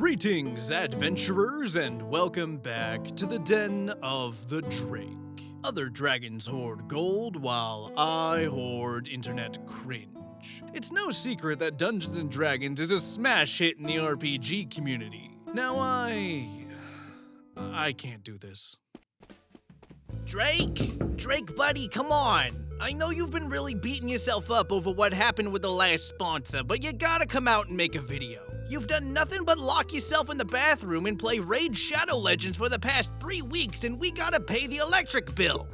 Greetings, adventurers, and welcome back to the Den of the Drake. Other dragons hoard gold, while I hoard internet cringe. It's no secret that Dungeons & Dragons is a smash hit in the RPG community. Now I can't do this. Drake buddy, come on. I know you've been really beating yourself up over what happened with the last sponsor, but you gotta come out and make a video. You've done nothing but lock yourself in the bathroom and play Raid Shadow Legends for the past 3 weeks, and we gotta pay the electric bill.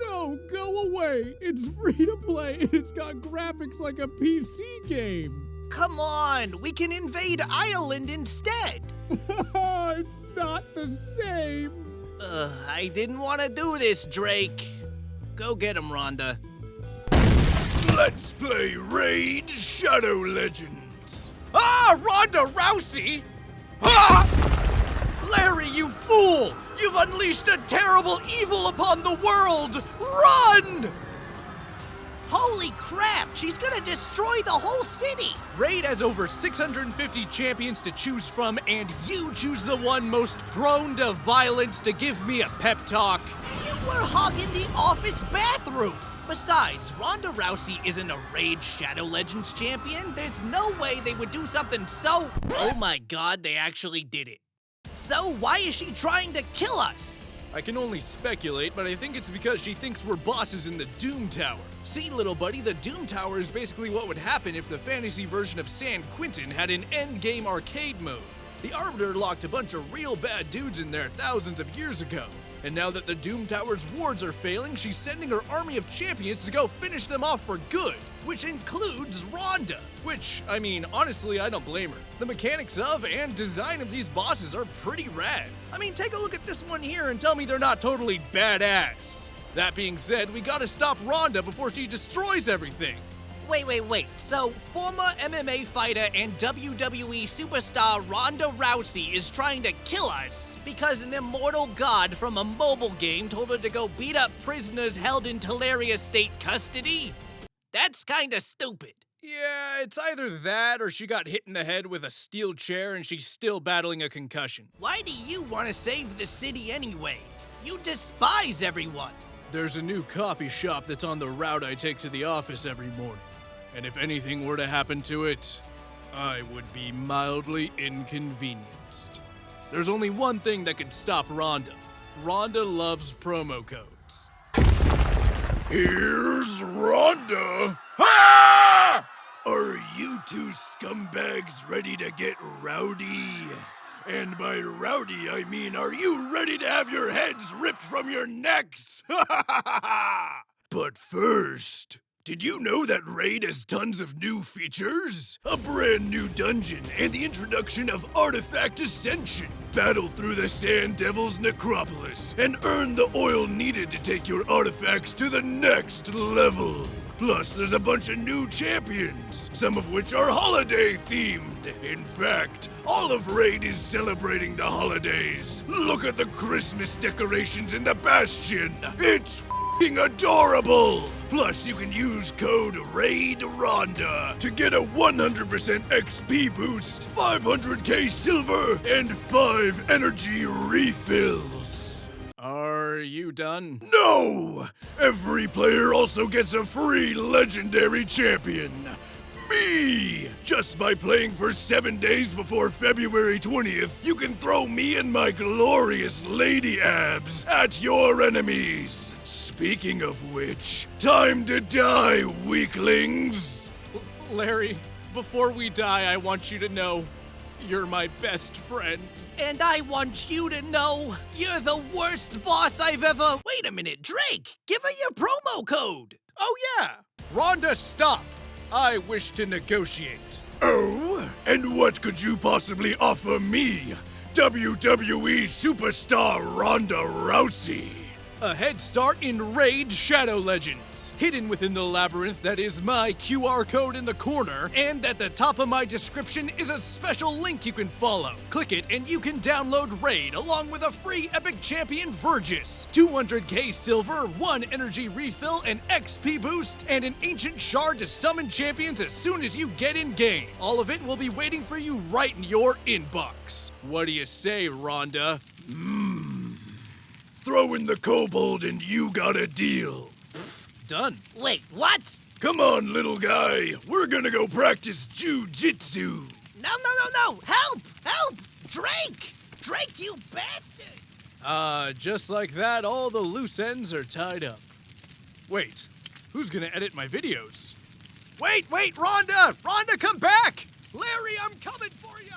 No, go away. It's free to play and it's got graphics like a PC game. Come on, we can invade Ireland instead. It's not the same. I didn't want to do this, Drake. Go get him, Rhonda. Let's play Raid Shadow Legends. Ronda Rousey! Ah! Larry, you fool! You've unleashed a terrible evil upon the world! Run! Holy crap, she's gonna destroy the whole city! Raid has over 650 champions to choose from, and you choose the one most prone to violence to give me a pep talk. You were hogging the office bathroom! Besides, Ronda Rousey isn't a Raid Shadow Legends champion. There's no way they would do something so... Oh my god, they actually did it. So why is she trying to kill us? I can only speculate, but I think it's because she thinks we're bosses in the Doom Tower. See, little buddy, the Doom Tower is basically what would happen if the fantasy version of San Quentin had an endgame arcade mode. The Arbiter locked a bunch of real bad dudes in there thousands of years ago. And now that the Doom Tower's wards are failing, she's sending her army of champions to go finish them off for good, which includes Rhonda. Which, I mean, honestly, I don't blame her. The mechanics of and design of these bosses are pretty rad. I mean, take a look at this one here and tell me they're not totally badass. That being said, we gotta stop Rhonda before she destroys everything. Wait. So, former MMA fighter and WWE superstar Ronda Rousey is trying to kill us because an immortal god from a mobile game told her to go beat up prisoners held in Teleria state custody? That's kinda stupid. Yeah, it's either that or she got hit in the head with a steel chair and she's still battling a concussion. Why do you want to save the city anyway? You despise everyone. There's a new coffee shop that's on the route I take to the office every morning. And if anything were to happen to it, I would be mildly inconvenienced. There's only one thing that could stop Rhonda. Rhonda loves promo codes. Here's Rhonda! Ah! Are you two scumbags ready to get rowdy? And by rowdy, I mean, are you ready to have your heads ripped from your necks? But first, did you know that Raid has tons of new features? A brand new dungeon and the introduction of Artifact Ascension. Battle through the Sand Devil's Necropolis and earn the oil needed to take your artifacts to the next level. Plus, there's a bunch of new champions, some of which are holiday-themed. In fact, all of Raid is celebrating the holidays. Look at the Christmas decorations in the Bastion. It's f***ing adorable. Plus, you can use code RAIDRHONDA to get a 100% XP boost, 500k silver, and 5 energy refills. Are you done? No! Every player also gets a free legendary champion. Me! Just by playing for 7 days before February 20th, you can throw me and my glorious lady abs at your enemies. Speaking of which, time to die, weaklings! Larry, before we die, I want you to know you're my best friend. And I want you to know you're the worst boss I've ever... Wait a minute, Drake! Give her your promo code! Oh yeah! Rhonda, stop! I wish to negotiate. Oh? And what could you possibly offer me, WWE superstar Ronda Rousey? A head start in Raid Shadow Legends. Hidden within the labyrinth that is my QR code in the corner, and at the top of my description is a special link you can follow. Click it and you can download Raid along with a free epic champion Vergis, 200k silver, 1 energy refill, an XP boost, and an ancient shard to summon champions as soon as you get in game. All of it will be waiting for you right in your inbox. What do you say, Rhonda? Throw in the kobold and you got a deal. Done. Wait, what? Come on, little guy. We're gonna go practice jujitsu. No. Help! Drake! Drake, you bastard! Just like that, all the loose ends are tied up. Wait, who's gonna edit my videos? Wait, Rhonda! Rhonda, come back! Larry, I'm coming for you!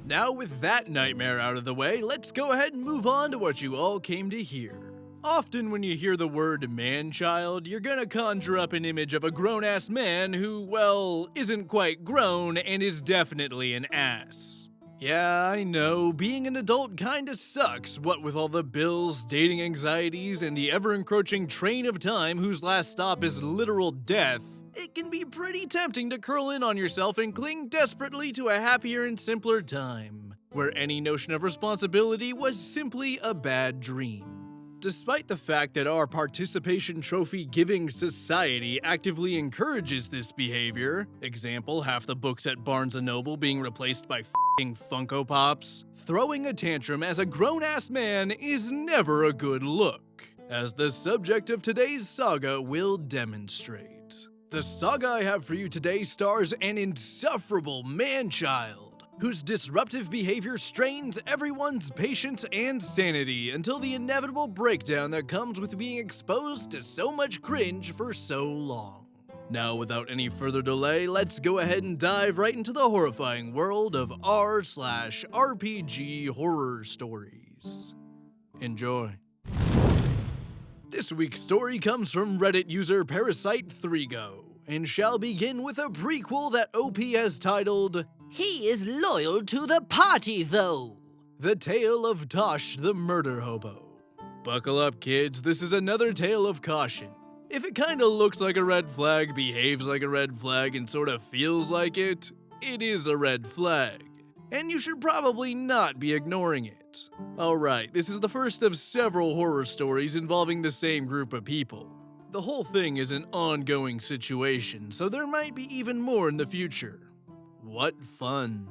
Now with that nightmare out of the way, let's go ahead and move on to what you all came to hear. Often when you hear the word man-child, you're gonna conjure up an image of a grown-ass man who, well, isn't quite grown and is definitely an ass. Yeah, I know, being an adult kinda sucks, what with all the bills, dating anxieties, and the ever-encroaching train of time whose last stop is literal death. It can be pretty tempting to curl in on yourself and cling desperately to a happier and simpler time, where any notion of responsibility was simply a bad dream. Despite the fact that our participation trophy giving society actively encourages this behavior, example, half the books at Barnes & Noble being replaced by f***ing Funko Pops, throwing a tantrum as a grown-ass man is never a good look, as the subject of today's saga will demonstrate. The saga I have for you today stars an insufferable man-child, whose disruptive behavior strains everyone's patience and sanity until the inevitable breakdown that comes with being exposed to so much cringe for so long. Now, without any further delay, let's go ahead and dive right into the horrifying world of r/RPG horror stories. Enjoy. This week's story comes from Reddit user Parasite3Go, and shall begin with a prequel that OP has titled, He is loyal to the party, though. The Tale of Tosh the Murder Hobo. Buckle up, kids, this is another tale of caution. If it kinda looks like a red flag, behaves like a red flag, and sorta feels like it is a red flag. And you should probably not be ignoring it. Alright, this is the first of several horror stories involving the same group of people. The whole thing is an ongoing situation, so there might be even more in the future. What fun.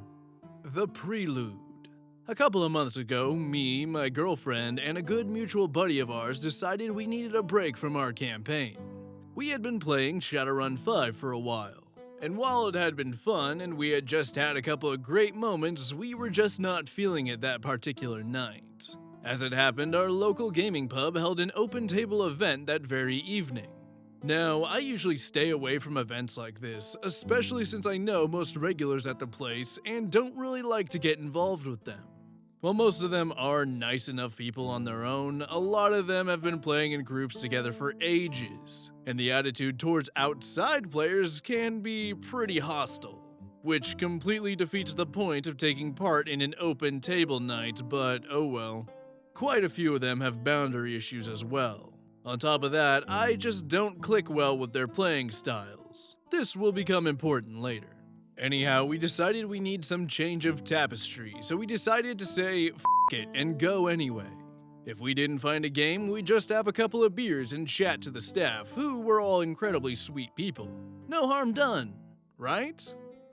The Prelude. A couple of months ago, me, my girlfriend, and a good mutual buddy of ours decided we needed a break from our campaign. We had been playing Shadowrun 5 for a while. And while it had been fun and we had just had a couple of great moments, we were just not feeling it that particular night. As it happened, our local gaming pub held an open table event that very evening. Now, I usually stay away from events like this, especially since I know most regulars at the place and don't really like to get involved with them. While most of them are nice enough people on their own, a lot of them have been playing in groups together for ages, and the attitude towards outside players can be pretty hostile, which completely defeats the point of taking part in an open table night, but oh well. Quite a few of them have boundary issues as well. On top of that, I just don't click well with their playing styles. This will become important later. Anyhow, we decided we need some change of tapestry, so we decided to say f*** it and go anyway. If we didn't find a game, we'd just have a couple of beers and chat to the staff, who were all incredibly sweet people. No harm done, right?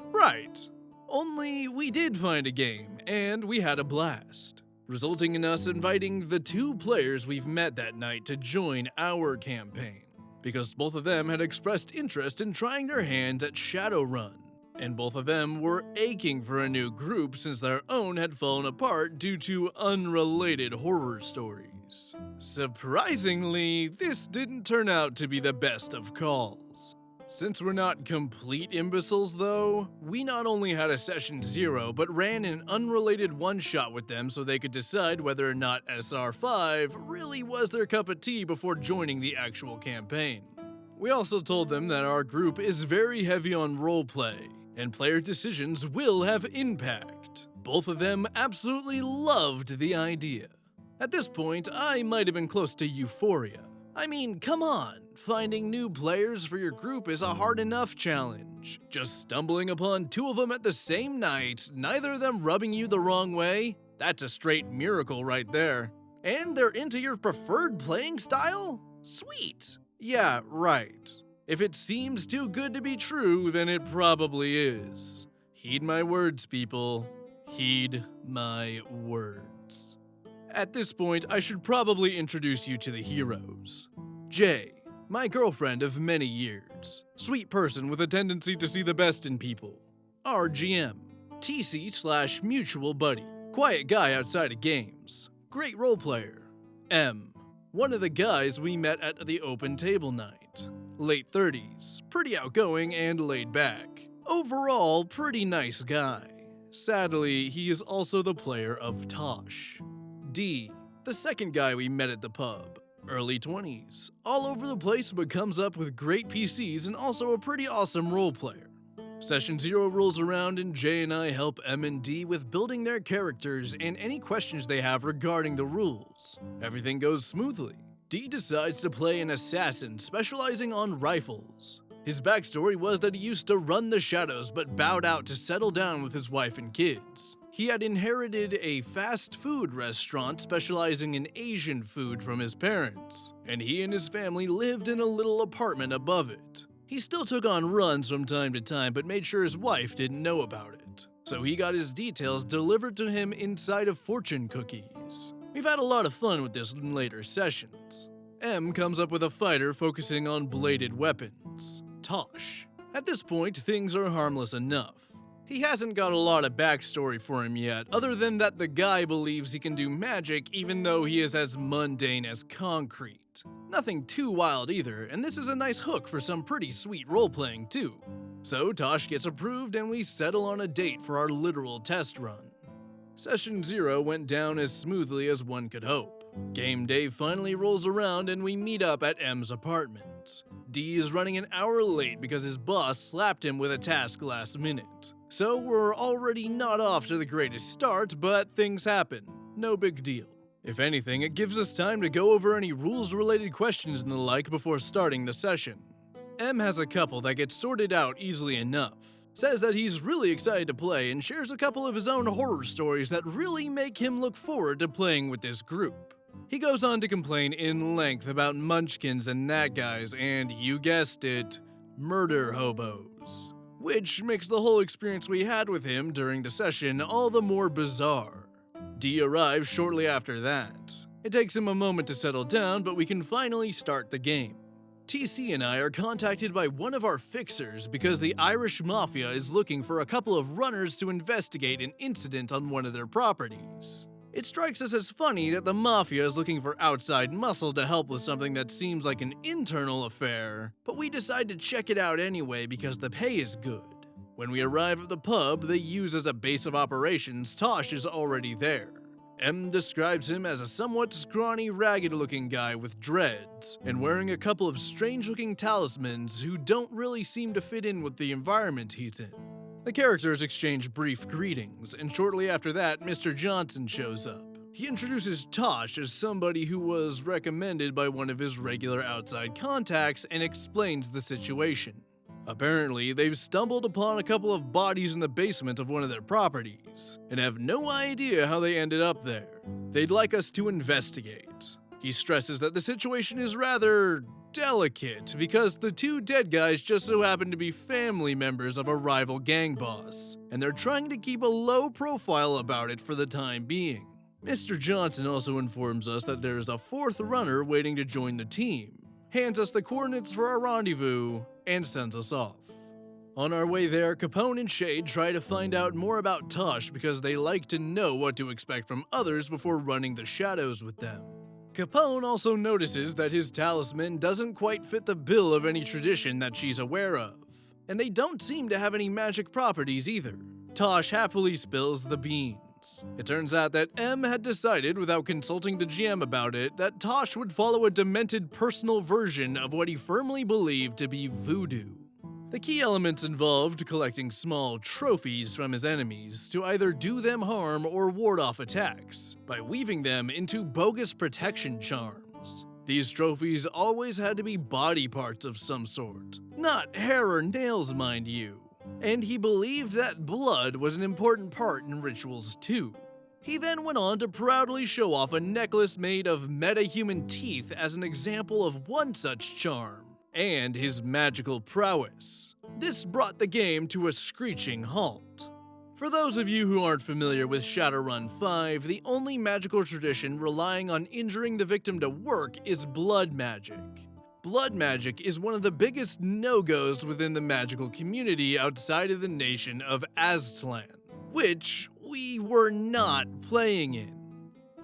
Right. Only we did find a game, and we had a blast, resulting in us inviting the 2 players we've met that night to join our campaign, because both of them had expressed interest in trying their hands at Shadowrun. And both of them were aching for a new group since their own had fallen apart due to unrelated horror stories. Surprisingly, this didn't turn out to be the best of calls. Since we're not complete imbeciles though, we not only had a session 0, but ran an unrelated one-shot with them so they could decide whether or not SR5 really was their cup of tea before joining the actual campaign. We also told them that our group is very heavy on roleplay, and player decisions will have impact. Both of them absolutely loved the idea. At this point, I might have been close to euphoria. I mean, come on, finding new players for your group is a hard enough challenge. Just stumbling upon 2 of them at the same night, neither of them rubbing you the wrong way, that's a straight miracle right there. And they're into your preferred playing style? Sweet. Yeah, right. If it seems too good to be true, then it probably is. Heed my words, people. Heed my words. At this point, I should probably introduce you to the heroes. Jay, my girlfriend of many years. Sweet person with a tendency to see the best in people. RGM, TC/mutual buddy. Quiet guy outside of games. Great role player. M, one of the guys we met at the open table night. Late 30s, pretty outgoing and laid back. Overall, pretty nice guy. Sadly, he is also the player of Tosh. D, the second guy we met at the pub. Early 20s, all over the place but comes up with great PCs and also a pretty awesome role player. Session 0 rolls around and Jay and I help M and D with building their characters and any questions they have regarding the rules. Everything goes smoothly. D decides to play an assassin specializing on rifles. His backstory was that he used to run the shadows but bowed out to settle down with his wife and kids. He had inherited a fast food restaurant specializing in Asian food from his parents, and he and his family lived in a little apartment above it. He still took on runs from time to time but made sure his wife didn't know about it, so he got his details delivered to him inside of fortune cookies. We've had a lot of fun with this in later sessions. M comes up with a fighter focusing on bladed weapons. Tosh. At this point, things are harmless enough. He hasn't got a lot of backstory for him yet, other than that the guy believes he can do magic even though he is as mundane as concrete. Nothing too wild either, and this is a nice hook for some pretty sweet role-playing too. So Tosh gets approved and we settle on a date for our literal test run. Session 0 went down as smoothly as one could hope. Game day finally rolls around and we meet up at M's apartment. D is running an hour late because his boss slapped him with a task last minute. So we're already not off to the greatest start, but things happen. No big deal. If anything, it gives us time to go over any rules-related questions and the like before starting the session. M has a couple that get sorted out easily enough. Says that he's really excited to play and shares a couple of his own horror stories that really make him look forward to playing with this group. He goes on to complain in length about munchkins and that guys and, you guessed it, murder hobos. Which makes the whole experience we had with him during the session all the more bizarre. D arrives shortly after that. It takes him a moment to settle down, but we can finally start the game. TC and I are contacted by one of our fixers because the Irish Mafia is looking for a couple of runners to investigate an incident on one of their properties. It strikes us as funny that the Mafia is looking for outside muscle to help with something that seems like an internal affair, but we decide to check it out anyway because the pay is good. When we arrive at the pub they use as a base of operations, Tosh is already there. M describes him as a somewhat scrawny, ragged-looking guy with dreads, and wearing a couple of strange-looking talismans who don't really seem to fit in with the environment he's in. The characters exchange brief greetings, and shortly after that, Mr. Johnson shows up. He introduces Tosh as somebody who was recommended by one of his regular outside contacts and explains the situation. Apparently, they've stumbled upon a couple of bodies in the basement of one of their properties, and have no idea how they ended up there. They'd like us to investigate. He stresses that the situation is rather delicate because the 2 dead guys just so happen to be family members of a rival gang boss, and they're trying to keep a low profile about it for the time being. Mr. Johnson also informs us that there's a 4th runner waiting to join the team, hands us the coordinates for our rendezvous, and sends us off. On our way there, Capone and Shade try to find out more about Tosh because they like to know what to expect from others before running the shadows with them. Capone also notices that his talisman doesn't quite fit the bill of any tradition that she's aware of, and they don't seem to have any magic properties either. Tosh happily spills the beans. It turns out that M had decided, without consulting the GM about it, that Tosh would follow a demented personal version of what he firmly believed to be voodoo. The key elements involved collecting small trophies from his enemies to either do them harm or ward off attacks by weaving them into bogus protection charms. These trophies always had to be body parts of some sort, not hair or nails, mind you. And he believed that blood was an important part in rituals too. He then went on to proudly show off a necklace made of metahuman teeth as an example of one such charm, and his magical prowess. This brought the game to a screeching halt. For those of you who aren't familiar with Shadowrun 5, the only magical tradition relying on injuring the victim to work is blood magic. Blood magic is one of the biggest no-goes within the magical community outside of the nation of Aztlan, which we were not playing in.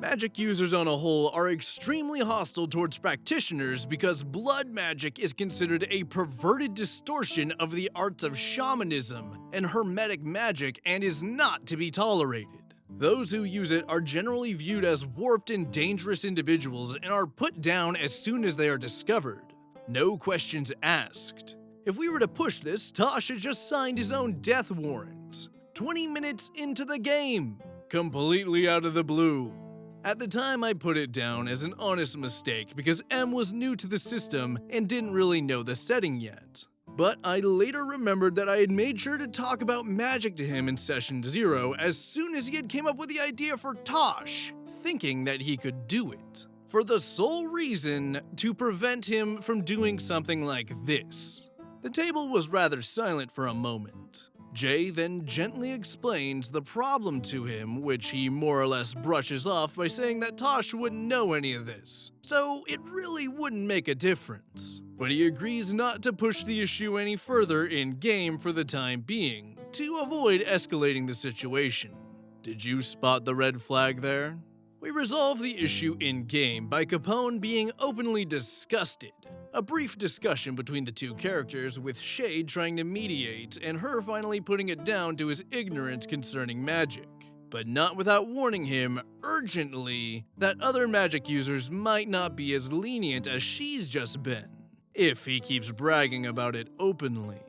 Magic users on a whole are extremely hostile towards practitioners because blood magic is considered a perverted distortion of the arts of shamanism and hermetic magic and is not to be tolerated. Those who use it are generally viewed as warped and dangerous individuals and are put down as soon as they are discovered. No questions asked. If we were to push this, Tosh had just signed his own death warrant. 20 minutes into the game, completely out of the blue. At the time, I put it down as an honest mistake because M was new to the system and didn't really know the setting yet. But I later remembered that I had made sure to talk about magic to him in Session 0 as soon as he had came up with the idea for Tosh, thinking that he could do it. For the sole reason to prevent him from doing something like this. The table was rather silent for a moment. Jay then gently explains the problem to him, which he more or less brushes off by saying that Tosh wouldn't know any of this, so it really wouldn't make a difference. But he agrees not to push the issue any further in-game for the time being, to avoid escalating the situation. Did you spot the red flag there? We resolve the issue in-game by Capone being openly disgusted. A brief discussion between the two characters with Shade trying to mediate and her finally putting it down to his ignorance concerning magic. But not without warning him, urgently, that other magic users might not be as lenient as she's just been, if he keeps bragging about it openly.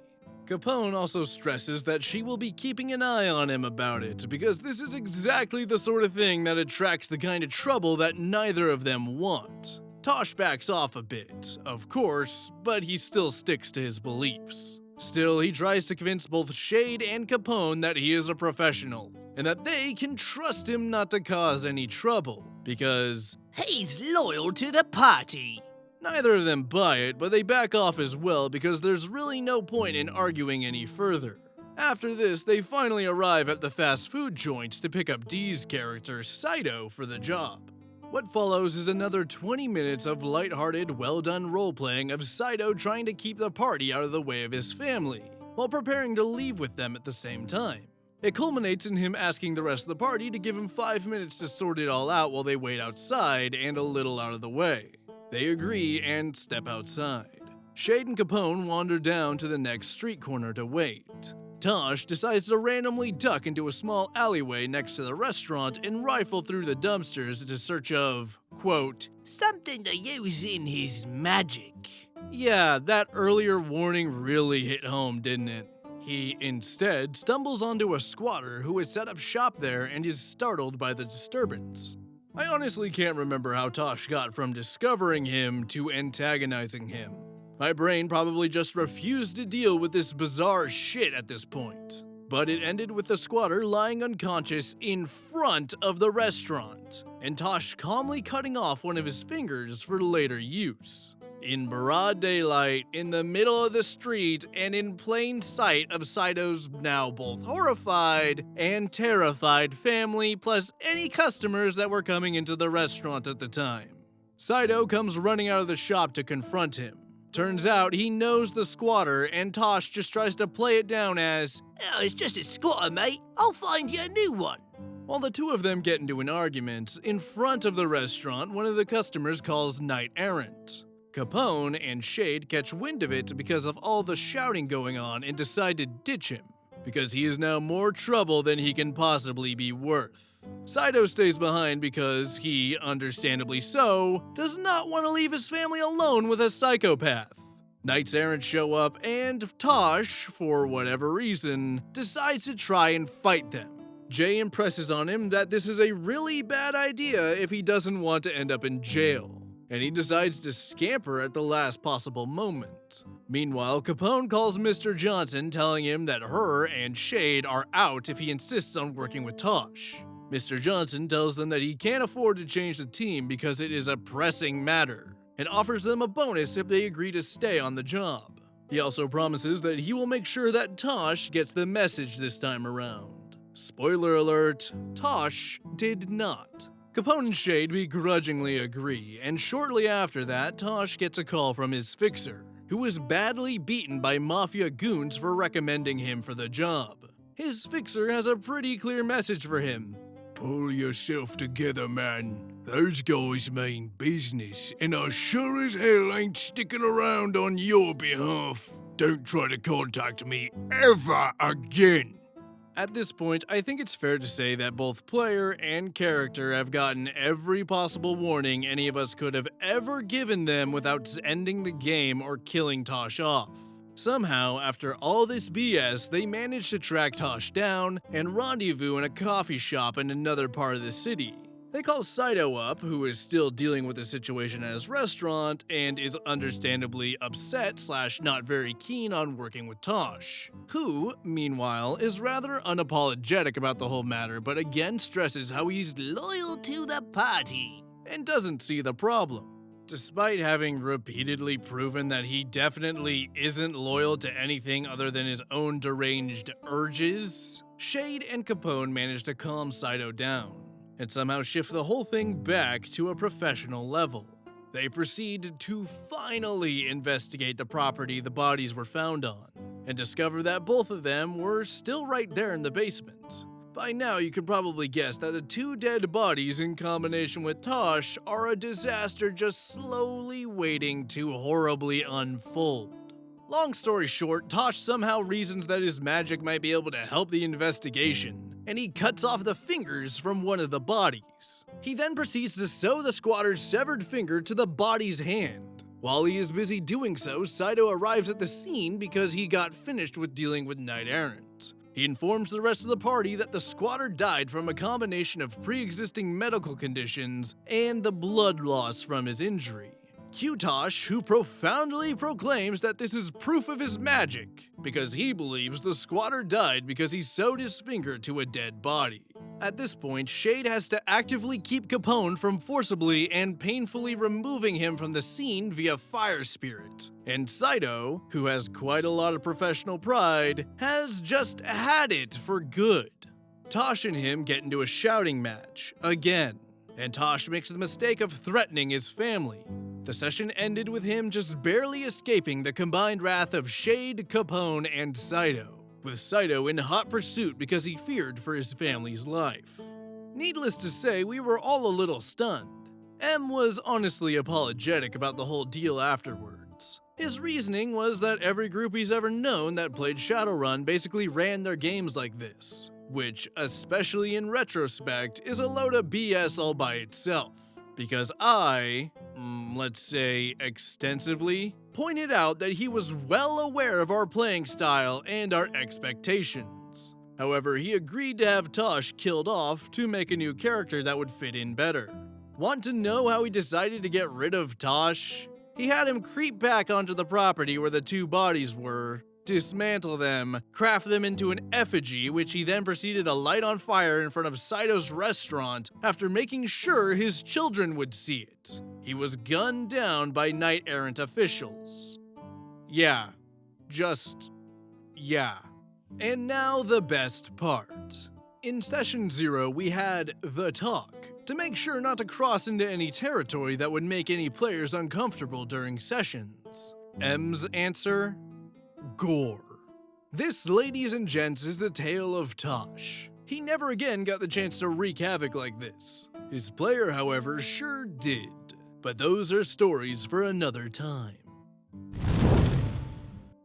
Capone also stresses that she will be keeping an eye on him about it because this is exactly the sort of thing that attracts the kind of trouble that neither of them want. Tosh backs off a bit, of course, but he still sticks to his beliefs. Still, he tries to convince both Shade and Capone that he is a professional, and that they can trust him not to cause any trouble, because he's loyal to the party. Neither of them buy it, but they back off as well because there's really no point in arguing any further. After this, they finally arrive at the fast food joint to pick up Dee's character, Saito, for the job. What follows is another 20 minutes of lighthearted, well-done role-playing of Saito trying to keep the party out of the way of his family, while preparing to leave with them at the same time. It culminates in him asking the rest of the party to give him 5 minutes to sort it all out while they wait outside and a little out of the way. They agree and step outside. Shade and Capone wander down to the next street corner to wait. Tosh decides to randomly duck into a small alleyway next to the restaurant and rifle through the dumpsters in search of, quote, something to use in his magic. Yeah, that earlier warning really hit home, didn't it? He instead stumbles onto a squatter who has set up shop there and is startled by the disturbance. I honestly can't remember how Tosh got from discovering him to antagonizing him. My brain probably just refused to deal with this bizarre shit at this point. But it ended with the squatter lying unconscious in front of the restaurant, and Tosh calmly cutting off one of his fingers for later use. In broad daylight, in the middle of the street, and in plain sight of Saito's now both horrified and terrified family, plus any customers that were coming into the restaurant at the time. Saito comes running out of the shop to confront him. Turns out he knows the squatter, and Tosh just tries to play it down as, oh, it's just a squatter, mate. I'll find you a new one. While the two of them get into an argument, in front of the restaurant, one of the customers calls Knight Errant. Capone and Shade catch wind of it because of all the shouting going on and decide to ditch him, because he is now more trouble than he can possibly be worth. Saito stays behind because he, understandably so, does not want to leave his family alone with a psychopath. Knights Errant show up, and Tosh, for whatever reason, decides to try and fight them. Jay impresses on him that this is a really bad idea if he doesn't want to end up in jail, and he decides to scamper at the last possible moment. Meanwhile, Capone calls Mr. Johnson, telling him that her and Shade are out if he insists on working with Tosh. Mr. Johnson tells them that he can't afford to change the team because it is a pressing matter, and offers them a bonus if they agree to stay on the job. He also promises that he will make sure that Tosh gets the message this time around. Spoiler alert, Tosh did not. Capone and Shade begrudgingly agree, and shortly after that, Tosh gets a call from his fixer, who was badly beaten by mafia goons for recommending him for the job. His fixer has a pretty clear message for him. Pull yourself together, man. Those guys mean business, and I sure as hell ain't sticking around on your behalf. Don't try to contact me ever again. At this point, I think it's fair to say that both player and character have gotten every possible warning any of us could have ever given them without ending the game or killing Tosh off. Somehow, after all this BS, they managed to track Tosh down and rendezvous in a coffee shop in another part of the city. They call Saito up, who is still dealing with the situation at his restaurant and is understandably upset / not very keen on working with Tosh, who, meanwhile, is rather unapologetic about the whole matter but again stresses how he's loyal to the party and doesn't see the problem. Despite having repeatedly proven that he definitely isn't loyal to anything other than his own deranged urges, Shade and Capone manage to calm Saito down and somehow shift the whole thing back to a professional level. They proceed to finally investigate the property the bodies were found on, and discover that both of them were still right there in the basement. By now, you can probably guess that the two dead bodies in combination with Tosh are a disaster just slowly waiting to horribly unfold. Long story short, Tosh somehow reasons that his magic might be able to help the investigation, and he cuts off the fingers from one of the bodies. He then proceeds to sew the squatter's severed finger to the body's hand. While he is busy doing so, Saito arrives at the scene because he got finished with dealing with Knight Errant. He informs the rest of the party that the squatter died from a combination of pre-existing medical conditions and the blood loss from his injury. Cue Tosh, who profoundly proclaims that this is proof of his magic, because he believes the squatter died because he sewed his finger to a dead body. At this point, Shade has to actively keep Capone from forcibly and painfully removing him from the scene via fire spirit. And Saito, who has quite a lot of professional pride, has just had it for good. Tosh and him get into a shouting match, again, and Tosh makes the mistake of threatening his family. The session ended with him just barely escaping the combined wrath of Shade, Capone, and Saito, with Saito in hot pursuit because he feared for his family's life. Needless to say, we were all a little stunned. M was honestly apologetic about the whole deal afterwards. His reasoning was that every group he's ever known that played Shadowrun basically ran their games like this, which, especially in retrospect, is a load of BS all by itself. Because I, let's say extensively, pointed out that he was well aware of our playing style and our expectations. However, he agreed to have Tosh killed off to make a new character that would fit in better. Want to know how he decided to get rid of Tosh? He had him creep back onto the property where the two bodies were, dismantle them, craft them into an effigy, which he then proceeded to light on fire in front of Saito's restaurant after making sure his children would see it. He was gunned down by Knight Errant officials. Yeah. And now the best part. In Session 0, we had the talk, to make sure not to cross into any territory that would make any players uncomfortable during sessions. M's answer? Gore. This, ladies and gents, is the tale of Tosh. He never again got the chance to wreak havoc like this. His player, however, sure did. But those are stories for another time.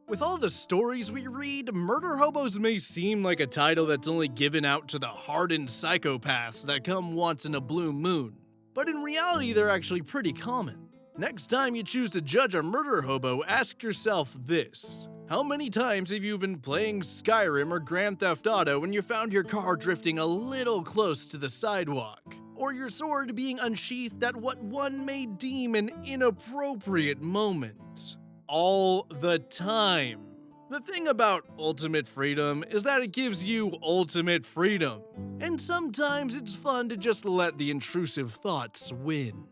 With all the stories we read, Murder Hobos may seem like a title that's only given out to the hardened psychopaths that come once in a blue moon. But in reality, they're actually pretty common. Next time you choose to judge a murder hobo, ask yourself this. How many times have you been playing Skyrim or Grand Theft Auto when you found your car drifting a little close to the sidewalk? Or your sword being unsheathed at what one may deem an inappropriate moment? All the time. The thing about ultimate freedom is that it gives you ultimate freedom. And sometimes it's fun to just let the intrusive thoughts win.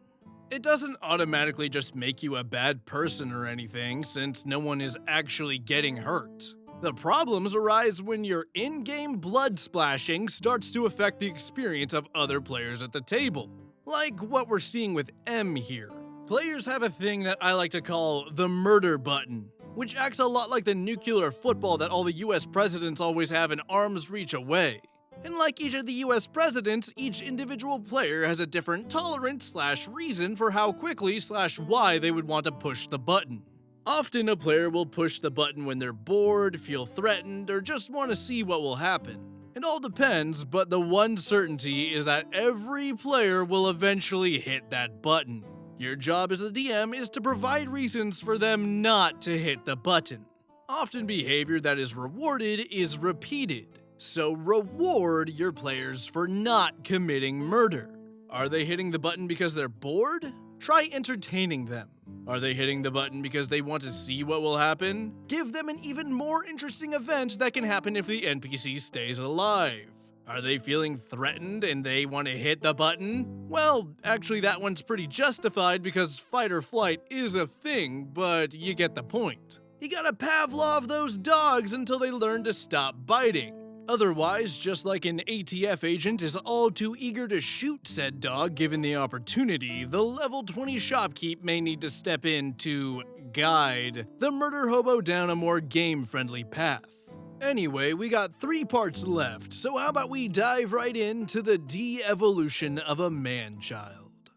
It doesn't automatically just make you a bad person or anything, since no one is actually getting hurt. The problems arise when your in-game blood splashing starts to affect the experience of other players at the table. Like what we're seeing with M here. Players have a thing that I like to call the murder button, which acts a lot like the nuclear football that all the US presidents always have an arm's reach away. And like each of the US presidents, each individual player has a different tolerance/reason for how quickly/why they would want to push the button. Often a player will push the button when they're bored, feel threatened, or just want to see what will happen. It all depends, but the one certainty is that every player will eventually hit that button. Your job as the DM is to provide reasons for them not to hit the button. Often behavior that is rewarded is repeated. So reward your players for not committing murder. Are they hitting the button because they're bored? Try entertaining them. Are they hitting the button because they want to see what will happen? Give them an even more interesting event that can happen if the NPC stays alive. Are they feeling threatened and they want to hit the button? Well, actually that one's pretty justified because fight or flight is a thing, but you get the point. You gotta Pavlov those dogs until they learn to stop biting. Otherwise, just like an ATF agent is all too eager to shoot said dog given the opportunity, the level 20 shopkeep may need to step in to guide the murder hobo down a more game-friendly path. Anyway, we got 3 parts left, so how about we dive right into the de-evolution of a man-child.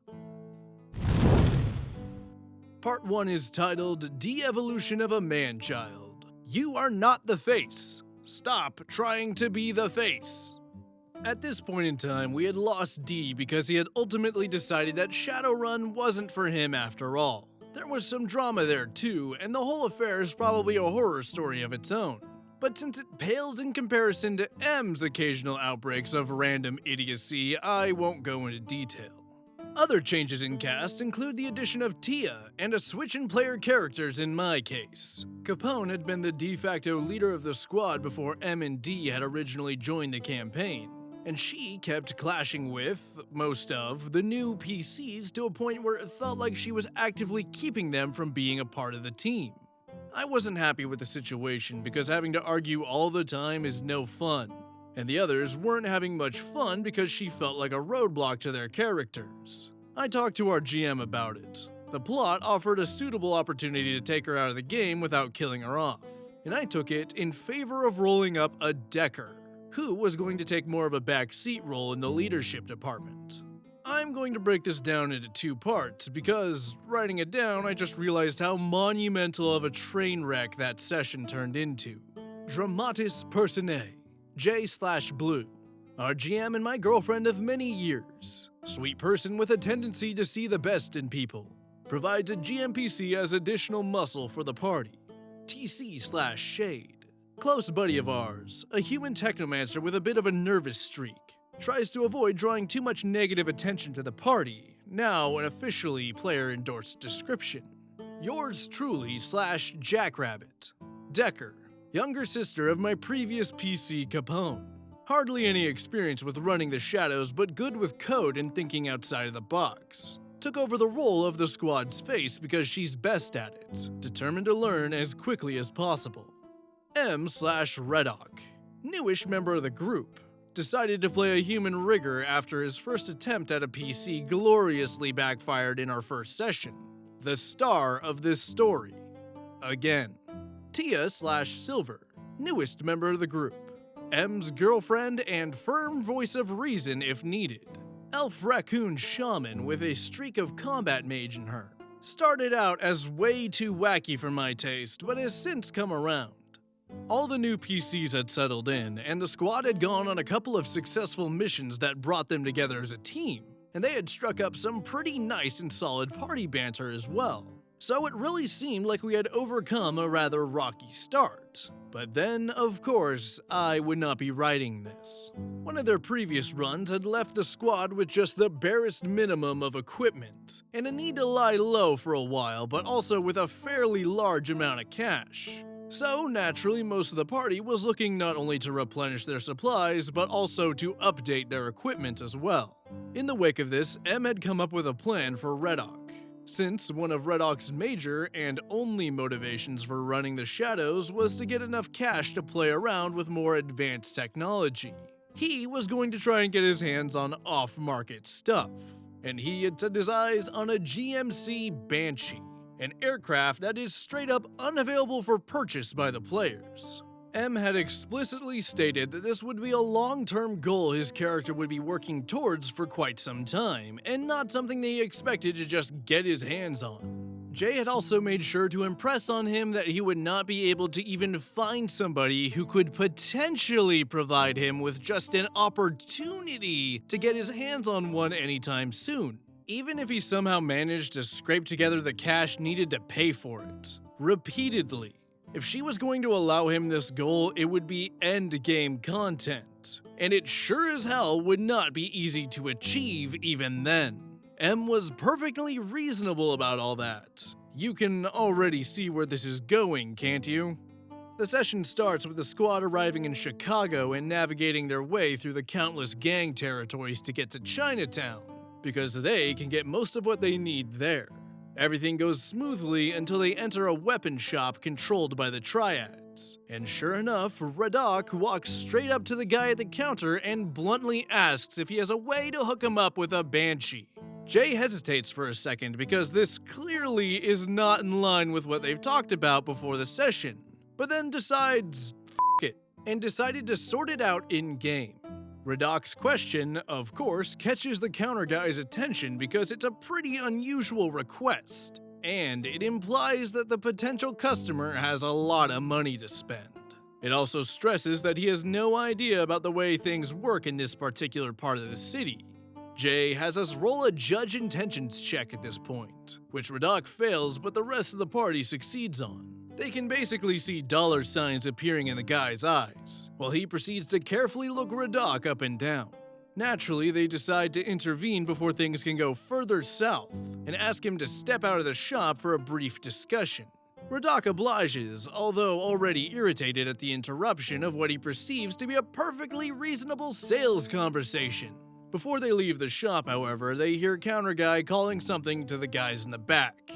Part 1 is titled De-Evolution of a Man-Child. You are not the face. Stop trying to be the face. At this point in time, we had lost D because he had ultimately decided that Shadowrun wasn't for him after all. There was some drama there too, and the whole affair is probably a horror story of its own. But since it pales in comparison to M's occasional outbreaks of random idiocy, I won't go into detail. Other changes in cast include the addition of Tia and a switch in player characters in my case. Capone had been the de facto leader of the squad before M and D had originally joined the campaign, and she kept clashing with most of the new PCs to a point where it felt like she was actively keeping them from being a part of the team. I wasn't happy with the situation because having to argue all the time is no fun. And the others weren't having much fun because she felt like a roadblock to their characters. I talked to our GM about it. The plot offered a suitable opportunity to take her out of the game without killing her off, and I took it in favor of rolling up a Decker, who was going to take more of a backseat role in the leadership department. I'm going to break this down into 2 parts because, writing it down, I just realized how monumental of a train wreck that session turned into. Dramatis personae. J/Blue, our GM and my girlfriend of many years. Sweet person with a tendency to see the best in people. Provides a GMPC as additional muscle for the party. TC/Shade. Close buddy of ours, a human technomancer with a bit of a nervous streak. Tries to avoid drawing too much negative attention to the party, now an officially player-endorsed description. Yours truly /Jackrabbit. Decker. Younger sister of my previous PC, Capone. Hardly any experience with running the shadows, but good with code and thinking outside of the box. Took over the role of the squad's face because she's best at it, determined to learn as quickly as possible. M/Reddok. Newish member of the group. Decided to play a human rigger after his first attempt at a PC gloriously backfired in our first session. The star of this story. Again. Tia/Silver, newest member of the group. M's girlfriend and firm voice of reason if needed. Elf raccoon shaman with a streak of combat mage in her. Started out as way too wacky for my taste, but has since come around. All the new PCs had settled in, and the squad had gone on a couple of successful missions that brought them together as a team. and they had struck up some pretty nice and solid party banter as well. So it really seemed like we had overcome a rather rocky start. But then, of course, I would not be writing this. One of their previous runs had left the squad with just the barest minimum of equipment, and a need to lie low for a while, but also with a fairly large amount of cash. So, naturally, most of the party was looking not only to replenish their supplies, but also to update their equipment as well. In the wake of this, M had come up with a plan for Reddok. Since one of Reddok's major and only motivations for running the shadows was to get enough cash to play around with more advanced technology. He was going to try and get his hands on off-market stuff, and he had set his eyes on a GMC Banshee, an aircraft that is straight up unavailable for purchase by the players. M had explicitly stated that this would be a long-term goal his character would be working towards for quite some time, and not something that he expected to just get his hands on. Jay had also made sure to impress on him that he would not be able to even find somebody who could potentially provide him with just an opportunity to get his hands on one anytime soon, even if he somehow managed to scrape together the cash needed to pay for it. Repeatedly. If she was going to allow him this goal, it would be endgame content, and it sure as hell would not be easy to achieve even then. M was perfectly reasonable about all that. You can already see where this is going, can't you? The session starts with the squad arriving in Chicago and navigating their way through the countless gang territories to get to Chinatown, because they can get most of what they need there. Everything goes smoothly until they enter a weapon shop controlled by the Triads. And sure enough, Reddok walks straight up to the guy at the counter and bluntly asks if he has a way to hook him up with a Banshee. Jay hesitates for a second because this clearly is not in line with what they've talked about before the session, but then decides, F it, and decided to sort it out in-game. Reddok's question, of course, catches the counter guy's attention because it's a pretty unusual request, and it implies that the potential customer has a lot of money to spend. It also stresses that he has no idea about the way things work in this particular part of the city. Jay has us roll a judge intentions check at this point, which Reddok fails but the rest of the party succeeds on. They can basically see dollar signs appearing in the guy's eyes, while he proceeds to carefully look Reddok up and down. Naturally, they decide to intervene before things can go further south, and ask him to step out of the shop for a brief discussion. Reddok obliges, although already irritated at the interruption of what he perceives to be a perfectly reasonable sales conversation. Before they leave the shop, however, they hear counter guy calling something to the guys in the back.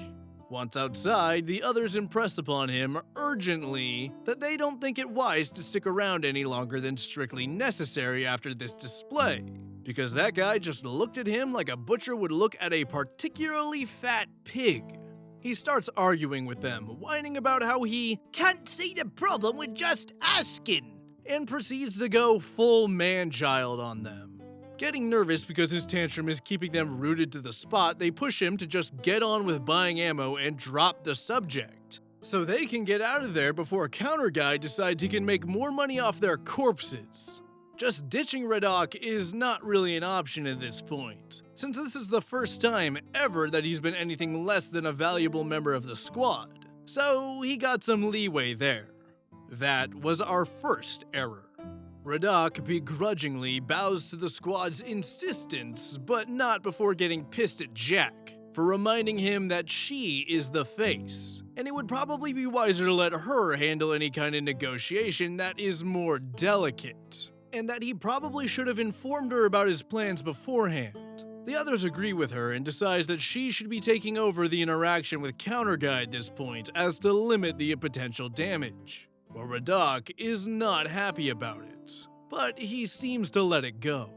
Once outside, the others impress upon him urgently that they don't think it wise to stick around any longer than strictly necessary after this display, because that guy just looked at him like a butcher would look at a particularly fat pig. He starts arguing with them, whining about how he can't see the problem with just asking, and proceeds to go full man-child on them. Getting nervous because his tantrum is keeping them rooted to the spot, they push him to just get on with buying ammo and drop the subject, so they can get out of there before a counter guy decides he can make more money off their corpses. Just ditching Reddok is not really an option at this point, since this is the first time ever that he's been anything less than a valuable member of the squad, so he got some leeway there. That was our first error. Reddok begrudgingly bows to the squad's insistence, but not before getting pissed at Jack for reminding him that she is the face, and it would probably be wiser to let her handle any kind of negotiation that is more delicate, and that he probably should have informed her about his plans beforehand. The others agree with her and decides that she should be taking over the interaction with Counter Guy at this point as to limit the potential damage. Well, Reddok is not happy about it, but he seems to let it go.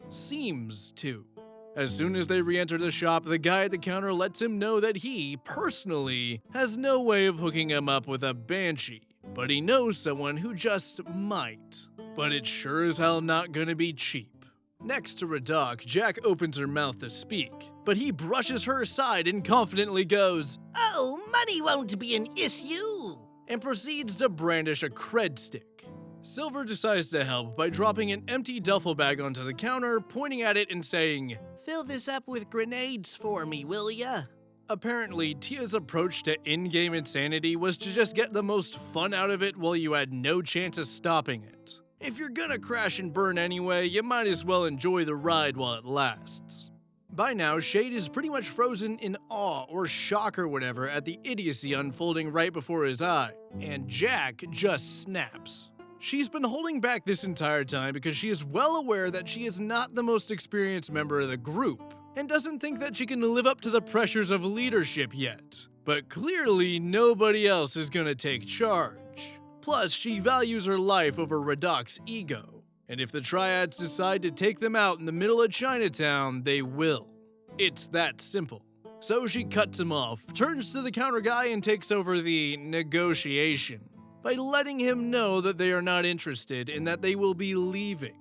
Seems to. As soon as they re-enter the shop, the guy at the counter lets him know that he, personally, has no way of hooking him up with a Banshee, but he knows someone who just might. But it's sure as hell not gonna be cheap. Next to Reddok, Jack opens her mouth to speak, but he brushes her aside and confidently goes, "Oh, money won't be an issue," and proceeds to brandish a cred stick. Silver decides to help by dropping an empty duffel bag onto the counter, pointing at it and saying, Fill this up with grenades for me, will ya? Apparently, Tia's approach to in-game insanity was to just get the most fun out of it while you had no chance of stopping it. If you're gonna crash and burn anyway, you might as well enjoy the ride while it lasts. By now, Shade is pretty much frozen in awe or shock or whatever at the idiocy unfolding right before his eye, and Jack just snaps. She's been holding back this entire time because she is well aware that she is not the most experienced member of the group, and doesn't think that she can live up to the pressures of leadership yet. But clearly, nobody else is gonna take charge. Plus, she values her life over Reddok's ego. And if the Triads decide to take them out in the middle of Chinatown, they will. It's that simple. So she cuts him off, turns to the counter guy and takes over the negotiation by letting him know that they are not interested and that they will be leaving.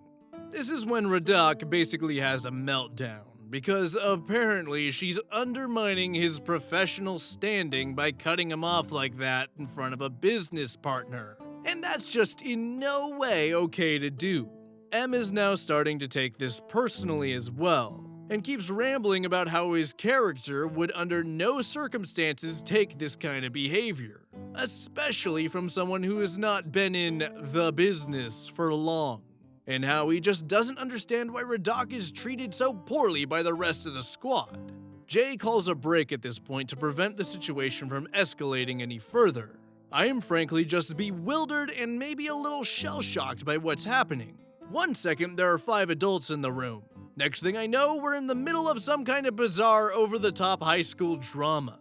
This is when Reddok basically has a meltdown, because apparently she's undermining his professional standing by cutting him off like that in front of a business partner. And that's just in no way okay to do. M is now starting to take this personally as well, and keeps rambling about how his character would under no circumstances take this kind of behavior, especially from someone who has not been in the business for long, and how he just doesn't understand why Reddok is treated so poorly by the rest of the squad. Jay calls a break at this point to prevent the situation from escalating any further. I am frankly just bewildered and maybe a little shell-shocked by what's happening. One second, there are 5 adults in the room. Next thing I know, we're in the middle of some kind of bizarre, over-the-top high school drama.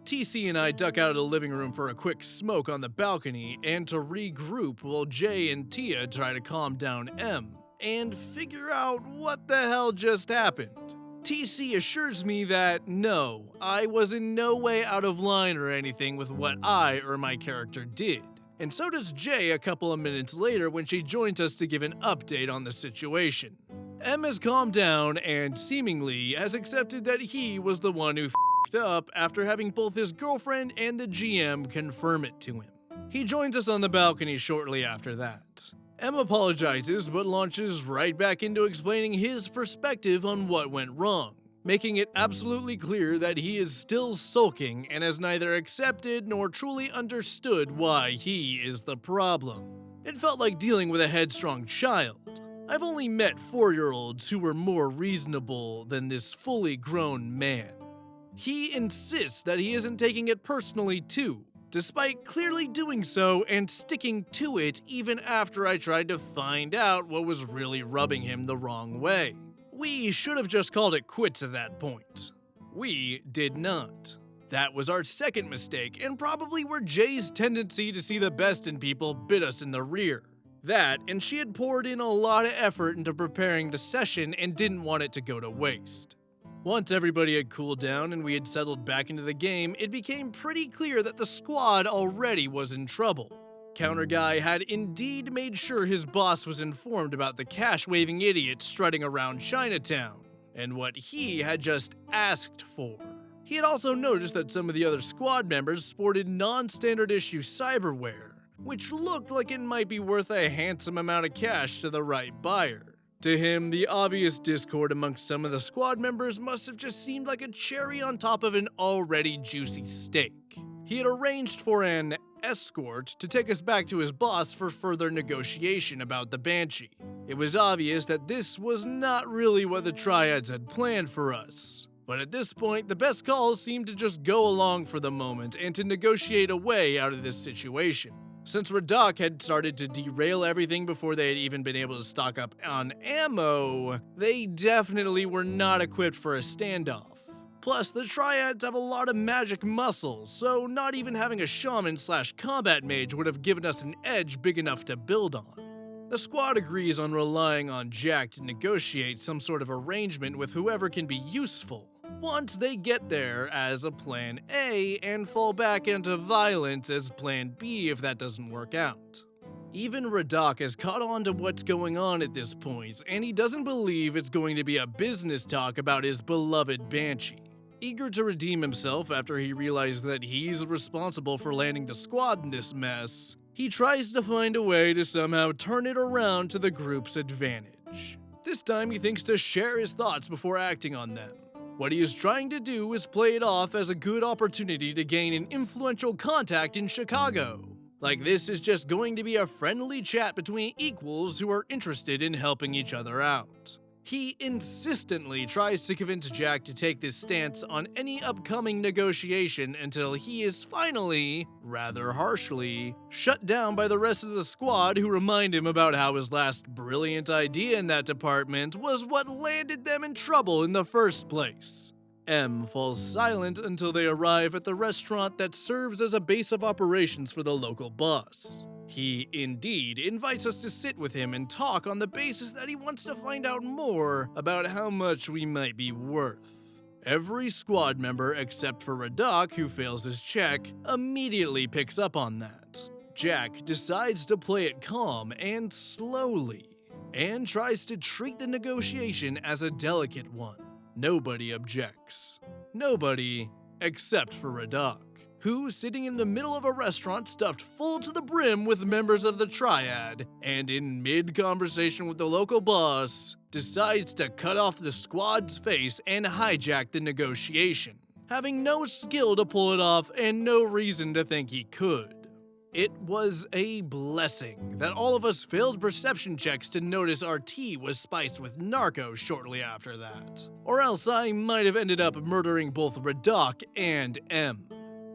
TC and I duck out of the living room for a quick smoke on the balcony and to regroup while Jay and Tia try to calm down M and figure out what the hell just happened. TC assures me that no, I was in no way out of line or anything with what I or my character did. And so does Jay a couple of minutes later when she joins us to give an update on the situation. M has calmed down and seemingly has accepted that he was the one who f***ed up after having both his girlfriend and the GM confirm it to him. He joins us on the balcony shortly after that. M apologizes but launches right back into explaining his perspective on what went wrong, making it absolutely clear that he is still sulking and has neither accepted nor truly understood why he is the problem. It felt like dealing with a headstrong child. I've only met 4-year-olds who were more reasonable than this fully grown man. He insists that he isn't taking it personally too, despite clearly doing so and sticking to it even after I tried to find out what was really rubbing him the wrong way. We should have just called it quits at that point. We did not. That was our second mistake, and probably where Jay's tendency to see the best in people bit us in the rear. That, and she had poured in a lot of effort into preparing the session and didn't want it to go to waste. Once everybody had cooled down and we had settled back into the game, it became pretty clear that the squad already was in trouble. Counter Guy had indeed made sure his boss was informed about the cash-waving idiot strutting around Chinatown, and what he had just asked for. He had also noticed that some of the other squad members sported non-standard issue cyberware, which looked like it might be worth a handsome amount of cash to the right buyer. To him, the obvious discord amongst some of the squad members must have just seemed like a cherry on top of an already juicy steak. He had arranged for an escort to take us back to his boss for further negotiation about the Banshee. It was obvious that this was not really what the Triads had planned for us. But at this point, the best call seemed to just go along for the moment and to negotiate a way out of this situation. Since Reddok had started to derail everything before they had even been able to stock up on ammo, they definitely were not equipped for a standoff. Plus, the Triads have a lot of magic muscles, so not even having a shaman/combat mage would have given us an edge big enough to build on. The squad agrees on relying on Jack to negotiate some sort of arrangement with whoever can be useful, once they get there as a plan A and fall back into violence as plan B if that doesn't work out. Even Reddok has caught on to what's going on at this point, and he doesn't believe it's going to be a business talk about his beloved Banshee. eager to redeem himself after he realized that he's responsible for landing the squad in this mess, he tries to find a way to somehow turn it around to the group's advantage. This time he thinks to share his thoughts before acting on them. What he is trying to do is play it off as a good opportunity to gain an influential contact in Chicago. Like this is just going to be a friendly chat between equals who are interested in helping each other out. He insistently tries to convince Jack to take this stance on any upcoming negotiation until he is finally, rather harshly, shut down by the rest of the squad who remind him about how his last brilliant idea in that department was what landed them in trouble in the first place. M falls silent until they arrive at the restaurant that serves as a base of operations for the local boss. He indeed invites us to sit with him and talk on the basis that he wants to find out more about how much we might be worth. Every squad member except for Reddok, who fails his check, immediately picks up on that. Jack decides to play it calm and slowly, and tries to treat the negotiation as a delicate one. Nobody objects. Nobody except for Reddok, who, sitting in the middle of a restaurant stuffed full to the brim with members of the Triad, and in mid-conversation with the local boss, decides to cut off the squad's face and hijack the negotiation, having no skill to pull it off and no reason to think he could. It was a blessing that all of us failed perception checks to notice our tea was spiced with narco shortly after that, or else I might have ended up murdering both Reddok and M.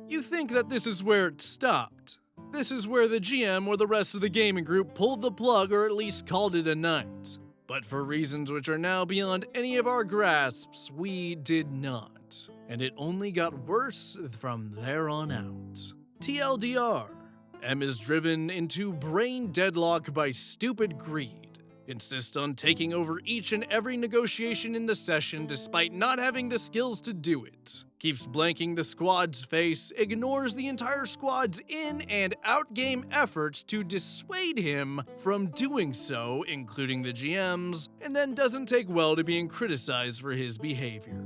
You think that this is where it stopped. This is where the GM or the rest of the gaming group pulled the plug or at least called it a night. But for reasons which are now beyond any of our grasps, we did not. And it only got worse from there on out. TLDR, M is driven into brain deadlock by stupid greed, insists on taking over each and every negotiation in the session despite not having the skills to do it, keeps blanking the squad's face, ignores the entire squad's in- and out-game efforts to dissuade him from doing so, including the GM's, and then doesn't take well to being criticized for his behavior.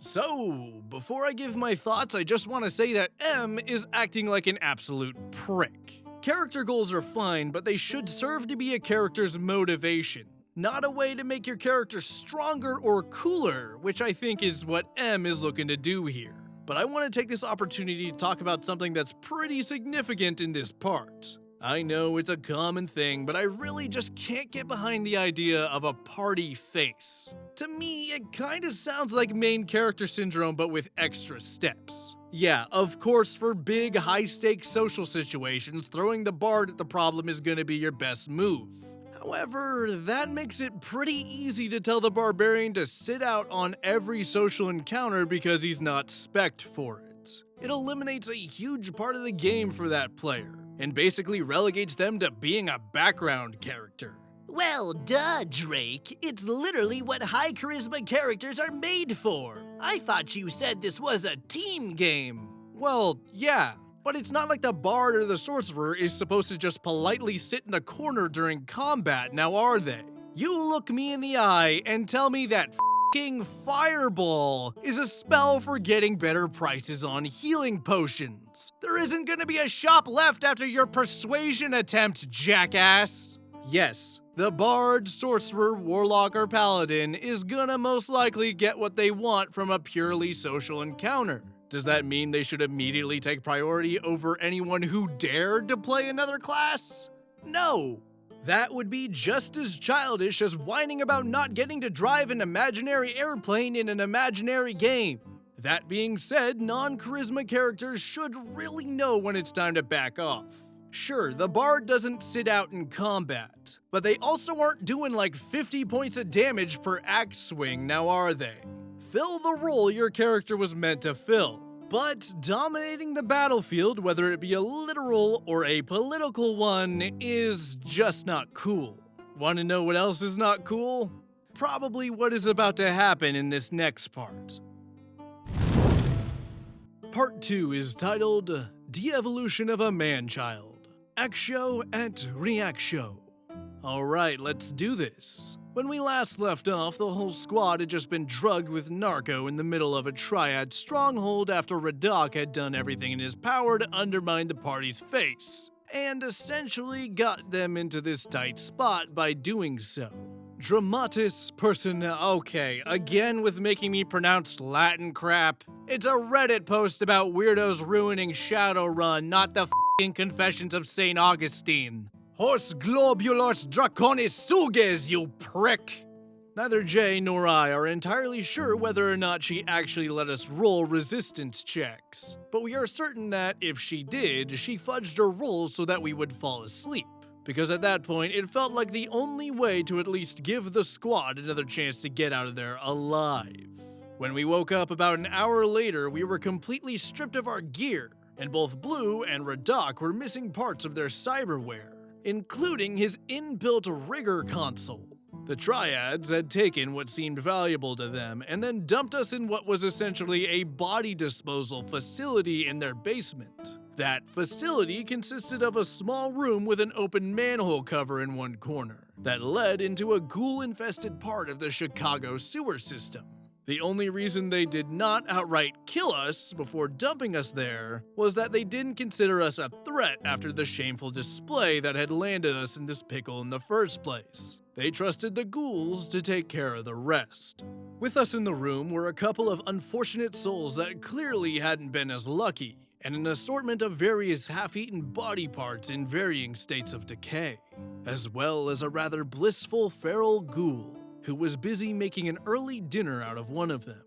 So, before I give my thoughts, I just want to say that M is acting like an absolute prick. Character goals are fine, but they should serve to be a character's motivation, not a way to make your character stronger or cooler, which I think is what M is looking to do here. But I want to take this opportunity to talk about something that's pretty significant in this part. I know it's a common thing, but I really just can't get behind the idea of a party face. To me, it kinda sounds like main character syndrome, but with extra steps. Yeah, of course, for big, high-stakes social situations, throwing the bard at the problem is gonna be your best move. However, that makes it pretty easy to tell the barbarian to sit out on every social encounter because he's not spec'd for it. It eliminates a huge part of the game for that player, and basically relegates them to being a background character. Well, duh, Drake. It's literally what high charisma characters are made for. I thought you said this was a team game. Well, yeah, but it's not like the bard or the sorcerer is supposed to just politely sit in the corner during combat, now are they? You look me in the eye and tell me that f***ing Fireball is a spell for getting better prices on healing potions. There isn't gonna be a shop left after your persuasion attempt, jackass. Yes, the bard, sorcerer, warlock, or paladin is gonna most likely get what they want from a purely social encounter. Does that mean they should immediately take priority over anyone who dared to play another class? No. That would be just as childish as whining about not getting to drive an imaginary airplane in an imaginary game. That being said, non-charisma characters should really know when it's time to back off. Sure, the bard doesn't sit out in combat, but they also aren't doing like 50 points of damage per axe swing, now are they? Fill the role your character was meant to fill. But dominating the battlefield, whether it be a literal or a political one, is just not cool. Want to know what else is not cool? Probably what is about to happen in this next part. Part 2 is titled De-Evolution of a Man-Child. Actio et Reactio. Alright, let's do this. When we last left off, the whole squad had just been drugged with narco in the middle of a Triad stronghold after Reddok had done everything in his power to undermine the party's face, and essentially got them into this tight spot by doing so. Dramatis okay, again with making me pronounce Latin crap. It's a Reddit post about weirdos ruining Shadowrun, not the f***ing Confessions of St. Augustine. Hos globulos draconis suges, you prick! Neither Jay nor I are entirely sure whether or not she actually let us roll resistance checks, but we are certain that if she did, she fudged her rolls so that we would fall asleep, because at that point it felt like the only way to at least give the squad another chance to get out of there alive. When we woke up about an hour later, we were completely stripped of our gear, and both Blue and Reddok were missing parts of their cyberware, including his inbuilt rigger console. The Triads had taken what seemed valuable to them and then dumped us in what was essentially a body disposal facility in their basement. That facility consisted of a small room with an open manhole cover in one corner that led into a ghoul-infested part of the Chicago sewer system. The only reason they did not outright kill us before dumping us there was that they didn't consider us a threat after the shameful display that had landed us in this pickle in the first place. They trusted the ghouls to take care of the rest. With us in the room were a couple of unfortunate souls that clearly hadn't been as lucky, and an assortment of various half-eaten body parts in varying states of decay, as well as a rather blissful feral ghoul who was busy making an early dinner out of one of them.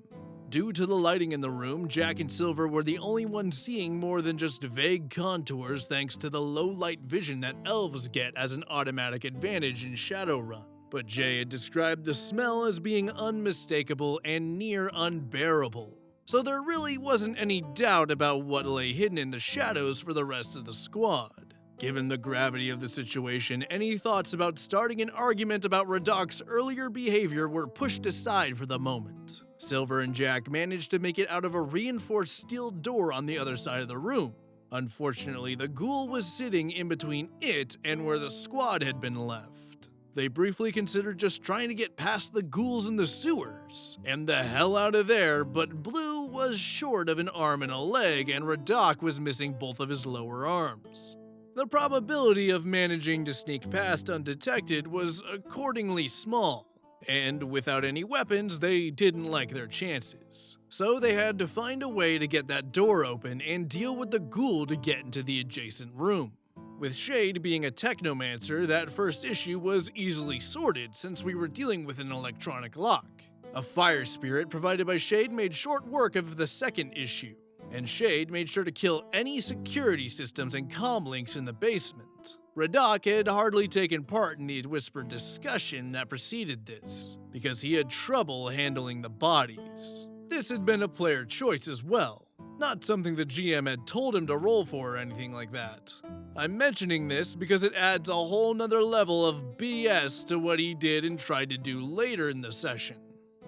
Due to the lighting in the room, Jack and Silver were the only ones seeing more than just vague contours thanks to the low light vision that elves get as an automatic advantage in Shadowrun. But Jay had described the smell as being unmistakable and near unbearable, so there really wasn't any doubt about what lay hidden in the shadows for the rest of the squad. Given the gravity of the situation, any thoughts about starting an argument about Reddok's earlier behavior were pushed aside for the moment. Silver and Jack managed to make it out of a reinforced steel door on the other side of the room. Unfortunately, the ghoul was sitting in between it and where the squad had been left. They briefly considered just trying to get past the ghouls in the sewers and the hell out of there, but Blue was short of an arm and a leg, and Reddok was missing both of his lower arms. The probability of managing to sneak past undetected was accordingly small, and without any weapons, they didn't like their chances. So they had to find a way to get that door open and deal with the ghoul to get into the adjacent room. With Shade being a technomancer, that first issue was easily sorted since we were dealing with an electronic lock. A fire spirit provided by Shade made short work of the second issue, and Shade made sure to kill any security systems and comm links in the basement. Reddok had hardly taken part in the whispered discussion that preceded this, because he had trouble handling the bodies. This had been a player choice as well, not something the GM had told him to roll for or anything like that. I'm mentioning this because it adds a whole nother level of BS to what he did and tried to do later in the session.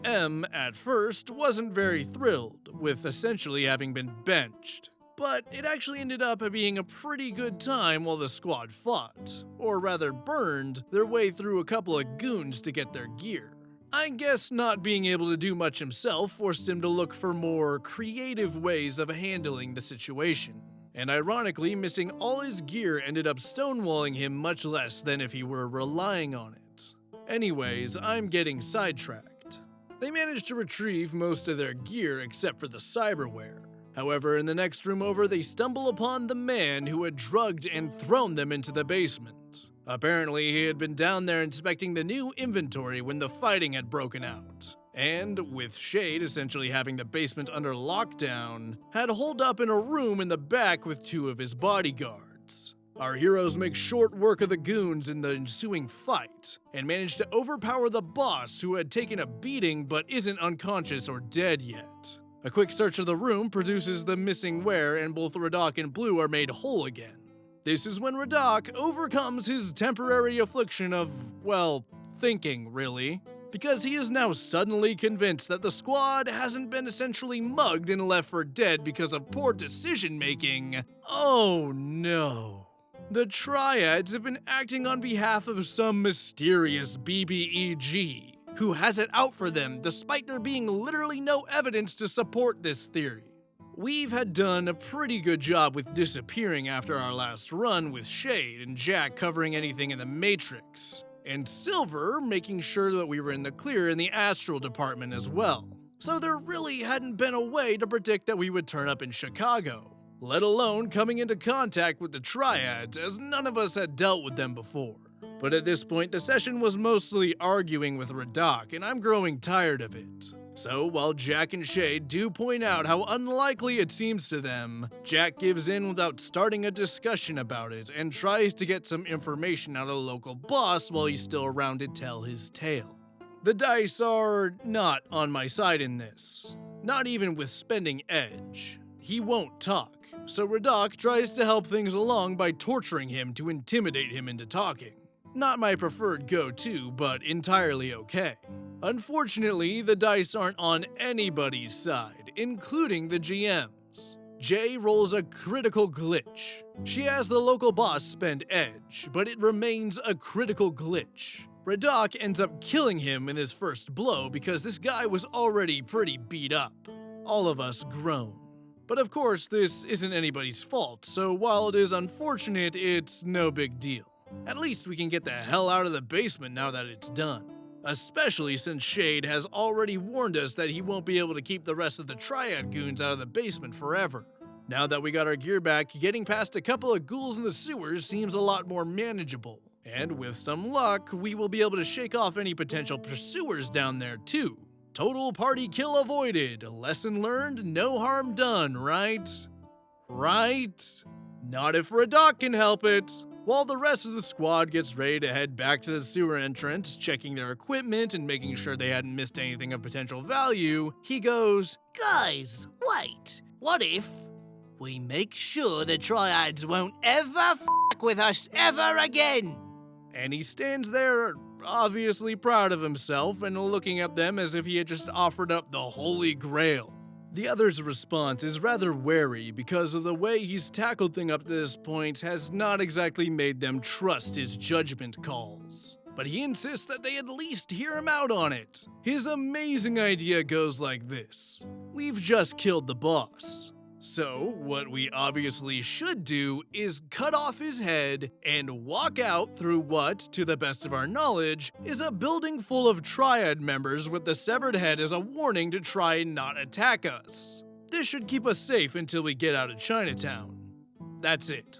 M, at first, wasn't very thrilled with essentially having been benched, but it actually ended up being a pretty good time while the squad fought, or rather burned, their way through a couple of goons to get their gear. I guess not being able to do much himself forced him to look for more creative ways of handling the situation, and ironically, missing all his gear ended up stonewalling him much less than if he were relying on it. Anyways, I'm getting sidetracked. They managed to retrieve most of their gear except for the cyberware. However, in the next room over, they stumble upon the man who had drugged and thrown them into the basement. Apparently, he had been down there inspecting the new inventory when the fighting had broken out, and, with Shade essentially having the basement under lockdown, had holed up in a room in the back with two of his bodyguards. Our heroes make short work of the goons in the ensuing fight, and manage to overpower the boss who had taken a beating but isn't unconscious or dead yet. A quick search of the room produces the missing ware, and both Reddok and Blue are made whole again. This is when Reddok overcomes his temporary affliction of, well, thinking, really, because he is now suddenly convinced that the squad hasn't been essentially mugged and left for dead because of poor decision-making. Oh no. The Triads have been acting on behalf of some mysterious BBEG who has it out for them despite there being literally no evidence to support this theory. We've had done a pretty good job with disappearing after our last run with Shade and Jack covering anything in the Matrix, and Silver making sure that we were in the clear in the Astral department as well. So there really hadn't been a way to predict that we would turn up in Chicago, let alone coming into contact with the Triads, as none of us had dealt with them before. But at this point, the session was mostly arguing with Reddok, and I'm growing tired of it. So while Jack and Shade do point out how unlikely it seems to them, Jack gives in without starting a discussion about it and tries to get some information out of the local boss while he's still around to tell his tale. The dice are not on my side in this, not even with spending edge. He won't talk, so Reddok tries to help things along by torturing him to intimidate him into talking. Not my preferred go-to, but entirely okay. Unfortunately, the dice aren't on anybody's side, including the GM's. Jay rolls a critical glitch. She has the local boss spend edge, but it remains a critical glitch. Reddok ends up killing him in his first blow because this guy was already pretty beat up. All of us groan. But of course, this isn't anybody's fault, so while it is unfortunate, it's no big deal. At least we can get the hell out of the basement now that it's done. Especially since Shade has already warned us that he won't be able to keep the rest of the Triad goons out of the basement forever. Now that we got our gear back, getting past a couple of ghouls in the sewers seems a lot more manageable. And with some luck, we will be able to shake off any potential pursuers down there too. Total party kill avoided. Lesson learned, no harm done, right? Right? Not if Reddok can help it. While the rest of the squad gets ready to head back to the sewer entrance, checking their equipment and making sure they hadn't missed anything of potential value, he goes, Guys, wait. What if we make sure the Triads won't ever f*** with us ever again? And he stands there, obviously proud of himself and looking at them as if he had just offered up the Holy Grail. The other's response is rather wary because of the way he's tackled things up to this point has not exactly made them trust his judgment calls. But he insists that they at least hear him out on it. His amazing idea goes like this. We've just killed the boss. So, what we obviously should do is cut off his head and walk out through what, to the best of our knowledge, is a building full of Triad members with the severed head as a warning to try and not attack us. This should keep us safe until we get out of Chinatown. That's it.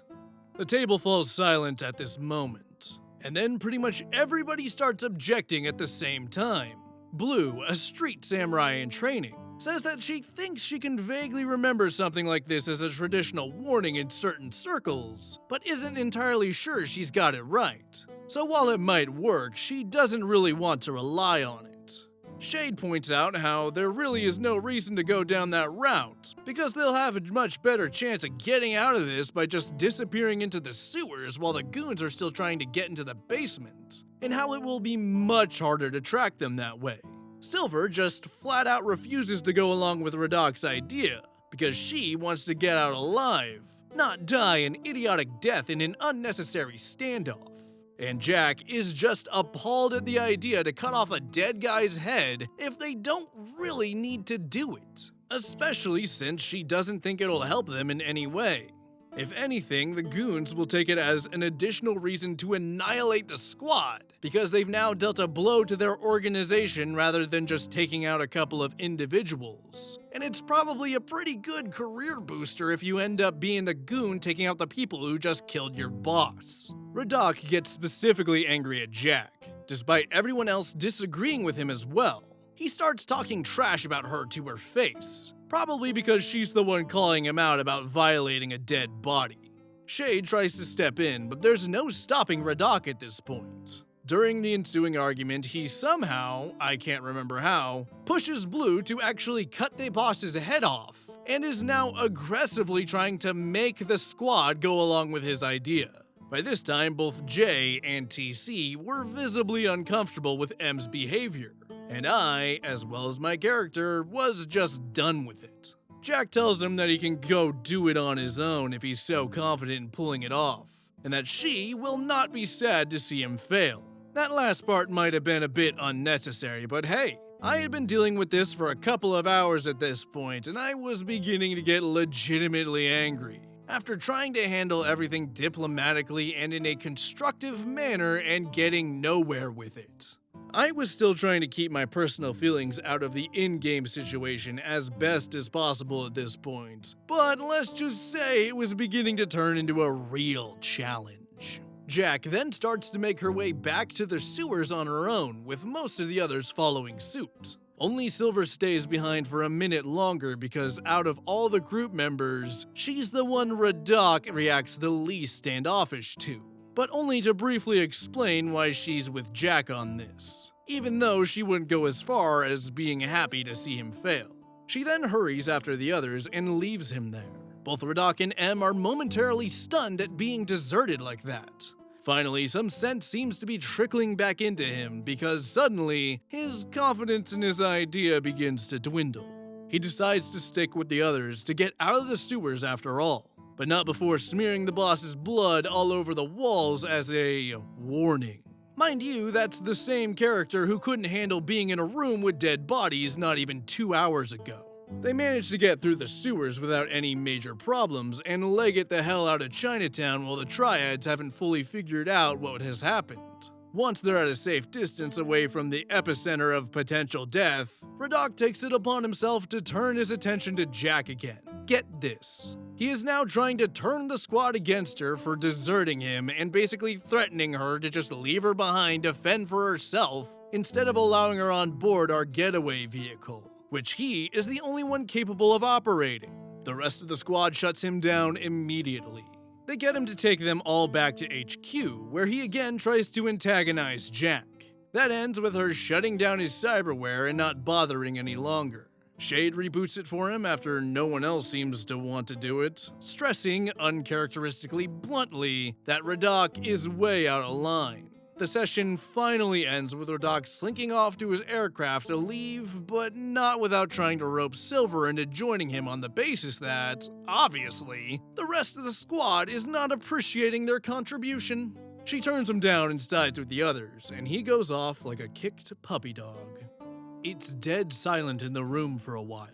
The table falls silent at this moment, and then pretty much everybody starts objecting at the same time. Blue, a street samurai in training, says that she thinks she can vaguely remember something like this as a traditional warning in certain circles, but isn't entirely sure she's got it right. So while it might work, she doesn't really want to rely on it. Shade points out how there really is no reason to go down that route, because they'll have a much better chance of getting out of this by just disappearing into the sewers while the goons are still trying to get into the basement, and how it will be much harder to track them that way. Silver just flat out refuses to go along with Reddok's idea, because she wants to get out alive, not die an idiotic death in an unnecessary standoff. And Jack is just appalled at the idea to cut off a dead guy's head if they don't really need to do it, especially since she doesn't think it'll help them in any way. If anything, the goons will take it as an additional reason to annihilate the squad, because they've now dealt a blow to their organization rather than just taking out a couple of individuals. And it's probably a pretty good career booster if you end up being the goon taking out the people who just killed your boss. Reddok gets specifically angry at Jack, despite everyone else disagreeing with him as well. He starts talking trash about her to her face, probably because she's the one calling him out about violating a dead body. Shade tries to step in, but there's no stopping Reddok at this point. During the ensuing argument, he somehow, I can't remember how, pushes Blue to actually cut the boss's head off, and is now aggressively trying to make the squad go along with his idea. By this time, both Jay and TC were visibly uncomfortable with M's behavior, and I, as well as my character, was just done with it. Jack tells him that he can go do it on his own if he's so confident in pulling it off, and that she will not be sad to see him fail. That last part might have been a bit unnecessary, but hey, I had been dealing with this for a couple of hours at this point, and I was beginning to get legitimately angry. After trying to handle everything diplomatically and in a constructive manner and getting nowhere with it. I was still trying to keep my personal feelings out of the in-game situation as best as possible at this point, but let's just say it was beginning to turn into a real challenge. Jack then starts to make her way back to the sewers on her own, with most of the others following suit. Only Silver stays behind for a minute longer because out of all the group members, she's the one Reddok reacts the least standoffish to, but only to briefly explain why she's with Jack on this, even though she wouldn't go as far as being happy to see him fail. She then hurries after the others and leaves him there. Both Reddok and M are momentarily stunned at being deserted like that. Finally, some sense seems to be trickling back into him because suddenly, his confidence in his idea begins to dwindle. He decides to stick with the others to get out of the sewers after all, but not before smearing the boss's blood all over the walls as a warning. Mind you, that's the same character who couldn't handle being in a room with dead bodies not even 2 hours ago. They managed to get through the sewers without any major problems and leg it the hell out of Chinatown while the Triads haven't fully figured out what has happened. Once they're at a safe distance away from the epicenter of potential death, Reddok takes it upon himself to turn his attention to Jack again. Get this. He is now trying to turn the squad against her for deserting him and basically threatening her to just leave her behind to fend for herself instead of allowing her on board our getaway vehicle, which he is the only one capable of operating. The rest of the squad shuts him down immediately. They get him to take them all back to HQ, where he again tries to antagonize Jack. That ends with her shutting down his cyberware and not bothering any longer. Shade reboots it for him after no one else seems to want to do it, stressing, uncharacteristically bluntly, that Reddok is way out of line. The session finally ends with Reddok slinking off to his aircraft to leave, but not without trying to rope Silver into joining him on the basis that, obviously, the rest of the squad is not appreciating their contribution. She turns him down and sides with the others, and he goes off like a kicked puppy dog. It's dead silent in the room for a while.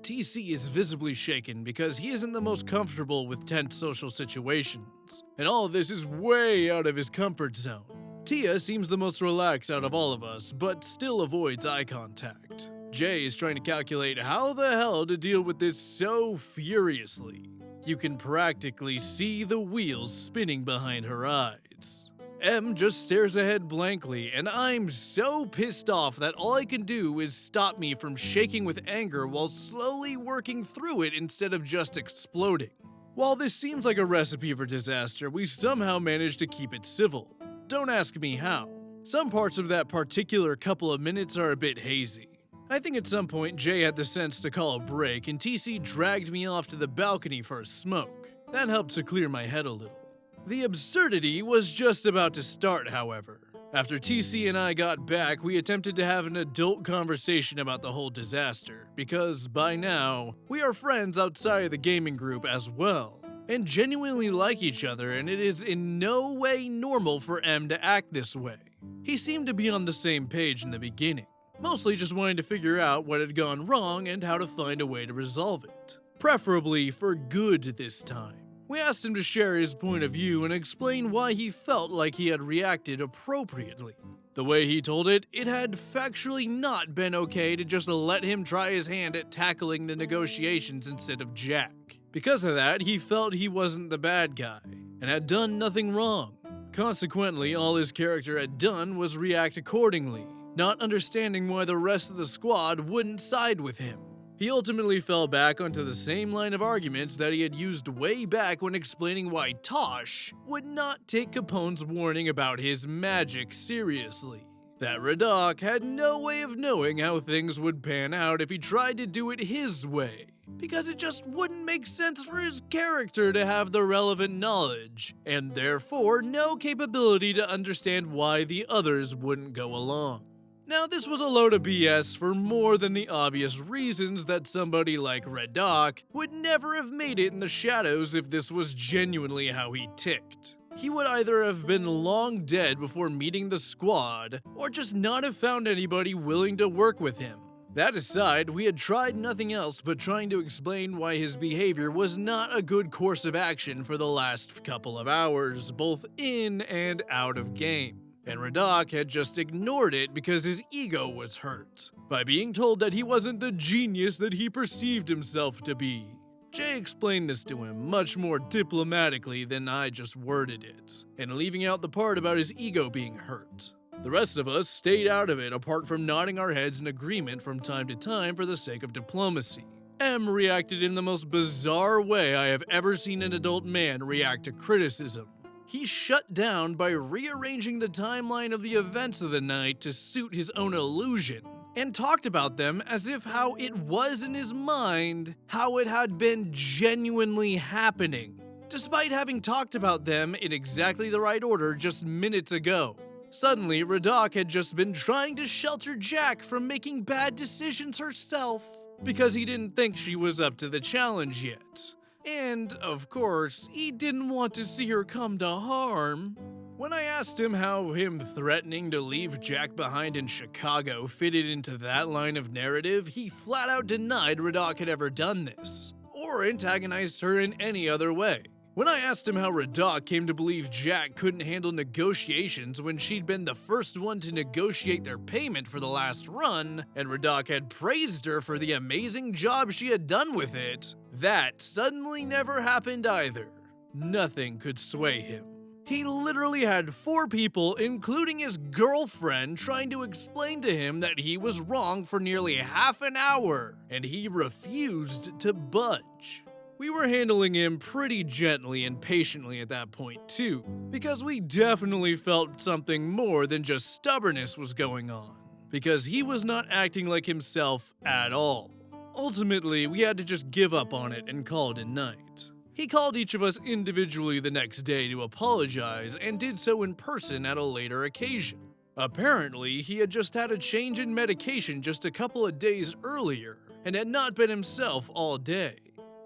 TC is visibly shaken because he isn't the most comfortable with tense social situations, and all of this is way out of his comfort zone. Tia seems the most relaxed out of all of us, but still avoids eye contact. Jay is trying to calculate how the hell to deal with this so furiously. You can practically see the wheels spinning behind her eyes. M just stares ahead blankly, and I'm so pissed off that all I can do is stop me from shaking with anger while slowly working through it instead of just exploding. While this seems like a recipe for disaster, we somehow managed to keep it civil. Don't ask me how. Some parts of that particular couple of minutes are a bit hazy. I think at some point Jay had the sense to call a break and TC dragged me off to the balcony for a smoke. That helped to clear my head a little. The absurdity was just about to start, however. After TC and I got back, we attempted to have an adult conversation about the whole disaster, because by now, we are friends outside of the gaming group as well, and genuinely like each other, and it is in no way normal for M to act this way. He seemed to be on the same page in the beginning, mostly just wanting to figure out what had gone wrong and how to find a way to resolve it. Preferably for good this time. We asked him to share his point of view and explain why he felt like he had reacted appropriately. The way he told it, it had factually not been okay to just let him try his hand at tackling the negotiations instead of Jack. Because of that, he felt he wasn't the bad guy, and had done nothing wrong. Consequently, all his character had done was react accordingly, not understanding why the rest of the squad wouldn't side with him. He ultimately fell back onto the same line of arguments that he had used way back when explaining why Tosh would not take Capone's warning about his magic seriously. That Reddok had no way of knowing how things would pan out if he tried to do it his way, because it just wouldn't make sense for his character to have the relevant knowledge, and therefore no capability to understand why the others wouldn't go along. Now, this was a load of BS for more than the obvious reasons that somebody like Reddok would never have made it in the shadows if this was genuinely how he ticked. he would either have been long dead before meeting the squad, or just not have found anybody willing to work with him. That aside, we had tried nothing else but trying to explain why his behavior was not a good course of action for the last couple of hours, both in and out of game. And Reddok had just ignored it because his ego was hurt, by being told that he wasn't the genius that he perceived himself to be. Jay explained this to him much more diplomatically than I just worded it, and leaving out the part about his ego being hurt. The rest of us stayed out of it apart from nodding our heads in agreement from time to time for the sake of diplomacy. M reacted in the most bizarre way I have ever seen an adult man react to criticism. He shut down by rearranging the timeline of the events of the night to suit his own illusion, and talked about them as if how it was in his mind, how it had been genuinely happening, despite having talked about them in exactly the right order just minutes ago. Suddenly, Reddok had just been trying to shelter Jack from making bad decisions herself, because he didn't think she was up to the challenge yet. And, of course, he didn't want to see her come to harm. When I asked him how him threatening to leave Jack behind in Chicago fitted into that line of narrative, he flat out denied Reddok had ever done this, or antagonized her in any other way. When I asked him how Reddok came to believe Jack couldn't handle negotiations when she'd been the first one to negotiate their payment for the last run, and Reddok had praised her for the amazing job she had done with it, that suddenly never happened either. Nothing could sway him. He literally had 4 people, including his girlfriend, trying to explain to him that he was wrong for nearly half an hour, and he refused to budge. We were handling him pretty gently and patiently at that point too, because we definitely felt something more than just stubbornness was going on, because he was not acting like himself at all. Ultimately, we had to just give up on it and call it a night. He called each of us individually the next day to apologize and did so in person at a later occasion. Apparently, he had just had a change in medication just a couple of days earlier and had not been himself all day.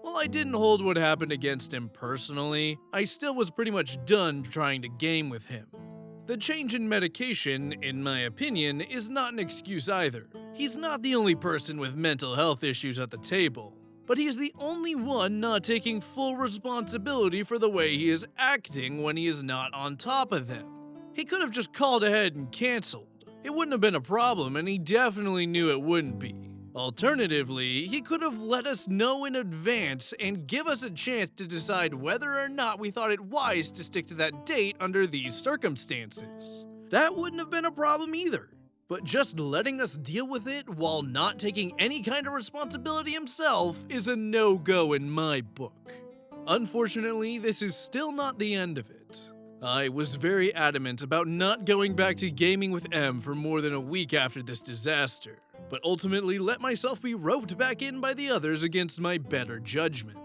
While I didn't hold what happened against him personally, I still was pretty much done trying to game with him. The change in medication, in my opinion, is not an excuse either. He's not the only person with mental health issues at the table, but he's the only one not taking full responsibility for the way he is acting when he is not on top of them. He could have just called ahead and canceled. It wouldn't have been a problem, and he definitely knew it wouldn't be. Alternatively, he could have let us know in advance and give us a chance to decide whether or not we thought it wise to stick to that date under these circumstances. That wouldn't have been a problem either. But just letting us deal with it while not taking any kind of responsibility himself is a no-go in my book. Unfortunately, this is still not the end of it. I was very adamant about not going back to gaming with M for more than a week after this disaster, but ultimately let myself be roped back in by the others against my better judgment.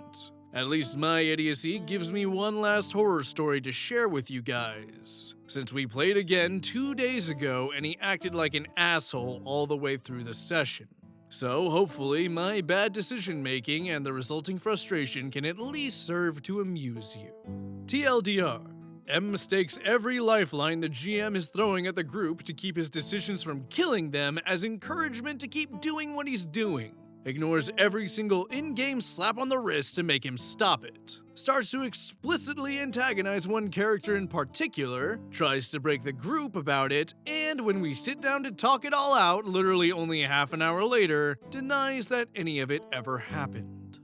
At least my idiocy gives me one last horror story to share with you guys, since we played again 2 days ago and he acted like an asshole all the way through the session. So hopefully my bad decision making and the resulting frustration can at least serve to amuse you. TLDR. M mistakes every lifeline the GM is throwing at the group to keep his decisions from killing them as encouragement to keep doing what he's doing. Ignores every single in-game slap on the wrist to make him stop it. Starts to explicitly antagonize one character in particular, tries to break the group about it, and when we sit down to talk it all out, literally only a half an hour later, denies that any of it ever happened.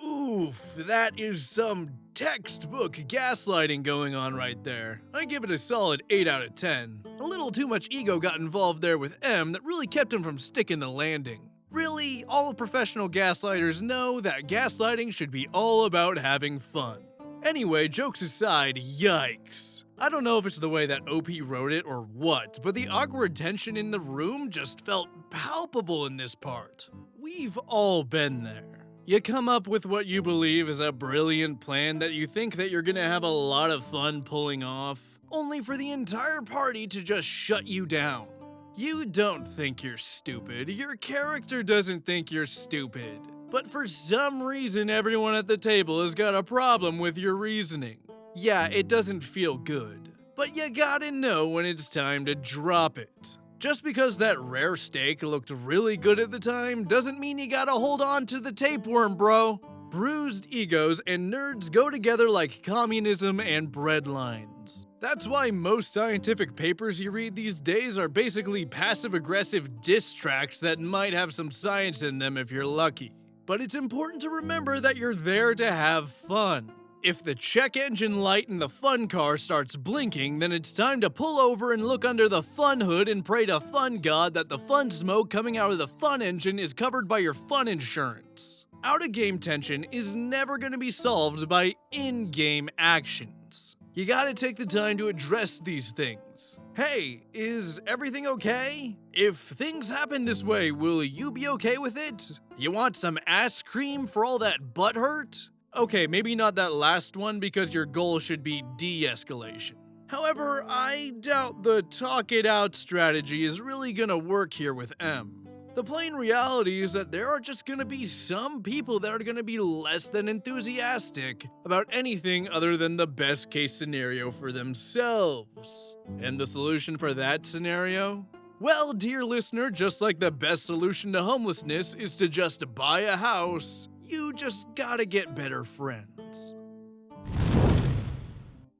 Oof, that is some textbook gaslighting going on right there. I give it a solid 8 out of 10. A little too much ego got involved there with M that really kept him from sticking the landing. Really, all professional gaslighters know that gaslighting should be all about having fun. Anyway, jokes aside, yikes. I don't know if it's the way that OP wrote it or what, but the awkward tension in the room just felt palpable in this part. We've all been there. You come up with what you believe is a brilliant plan that you think that you're gonna have a lot of fun pulling off, only for the entire party to just shut you down. You don't think you're stupid. Your character doesn't think you're stupid. But for some reason, everyone at the table has got a problem with your reasoning. Yeah, it doesn't feel good, but you gotta know when it's time to drop it. Just because that rare steak looked really good at the time doesn't mean you gotta hold on to the tapeworm, bro. Bruised egos and nerds go together like communism and bread lines. That's why most scientific papers you read these days are basically passive-aggressive diss tracks that might have some science in them if you're lucky. But it's important to remember that you're there to have fun. If the check engine light in the fun car starts blinking, then it's time to pull over and look under the fun hood and pray to fun god that the fun smoke coming out of the fun engine is covered by your fun insurance. Out-of-game tension is never going to be solved by in-game actions. You gotta take the time to address these things. Hey, is everything okay? If things happen this way, will you be okay with it? You want some ass cream for all that butt hurt? Okay, maybe not that last one because your goal should be de-escalation. However, I doubt the talk it out strategy is really gonna work here with M. The plain reality is that there are just gonna be some people that are gonna be less than enthusiastic about anything other than the best case scenario for themselves. And the solution for that scenario? Well, dear listener, just like the best solution to homelessness is to just buy a house, you just gotta get better friends.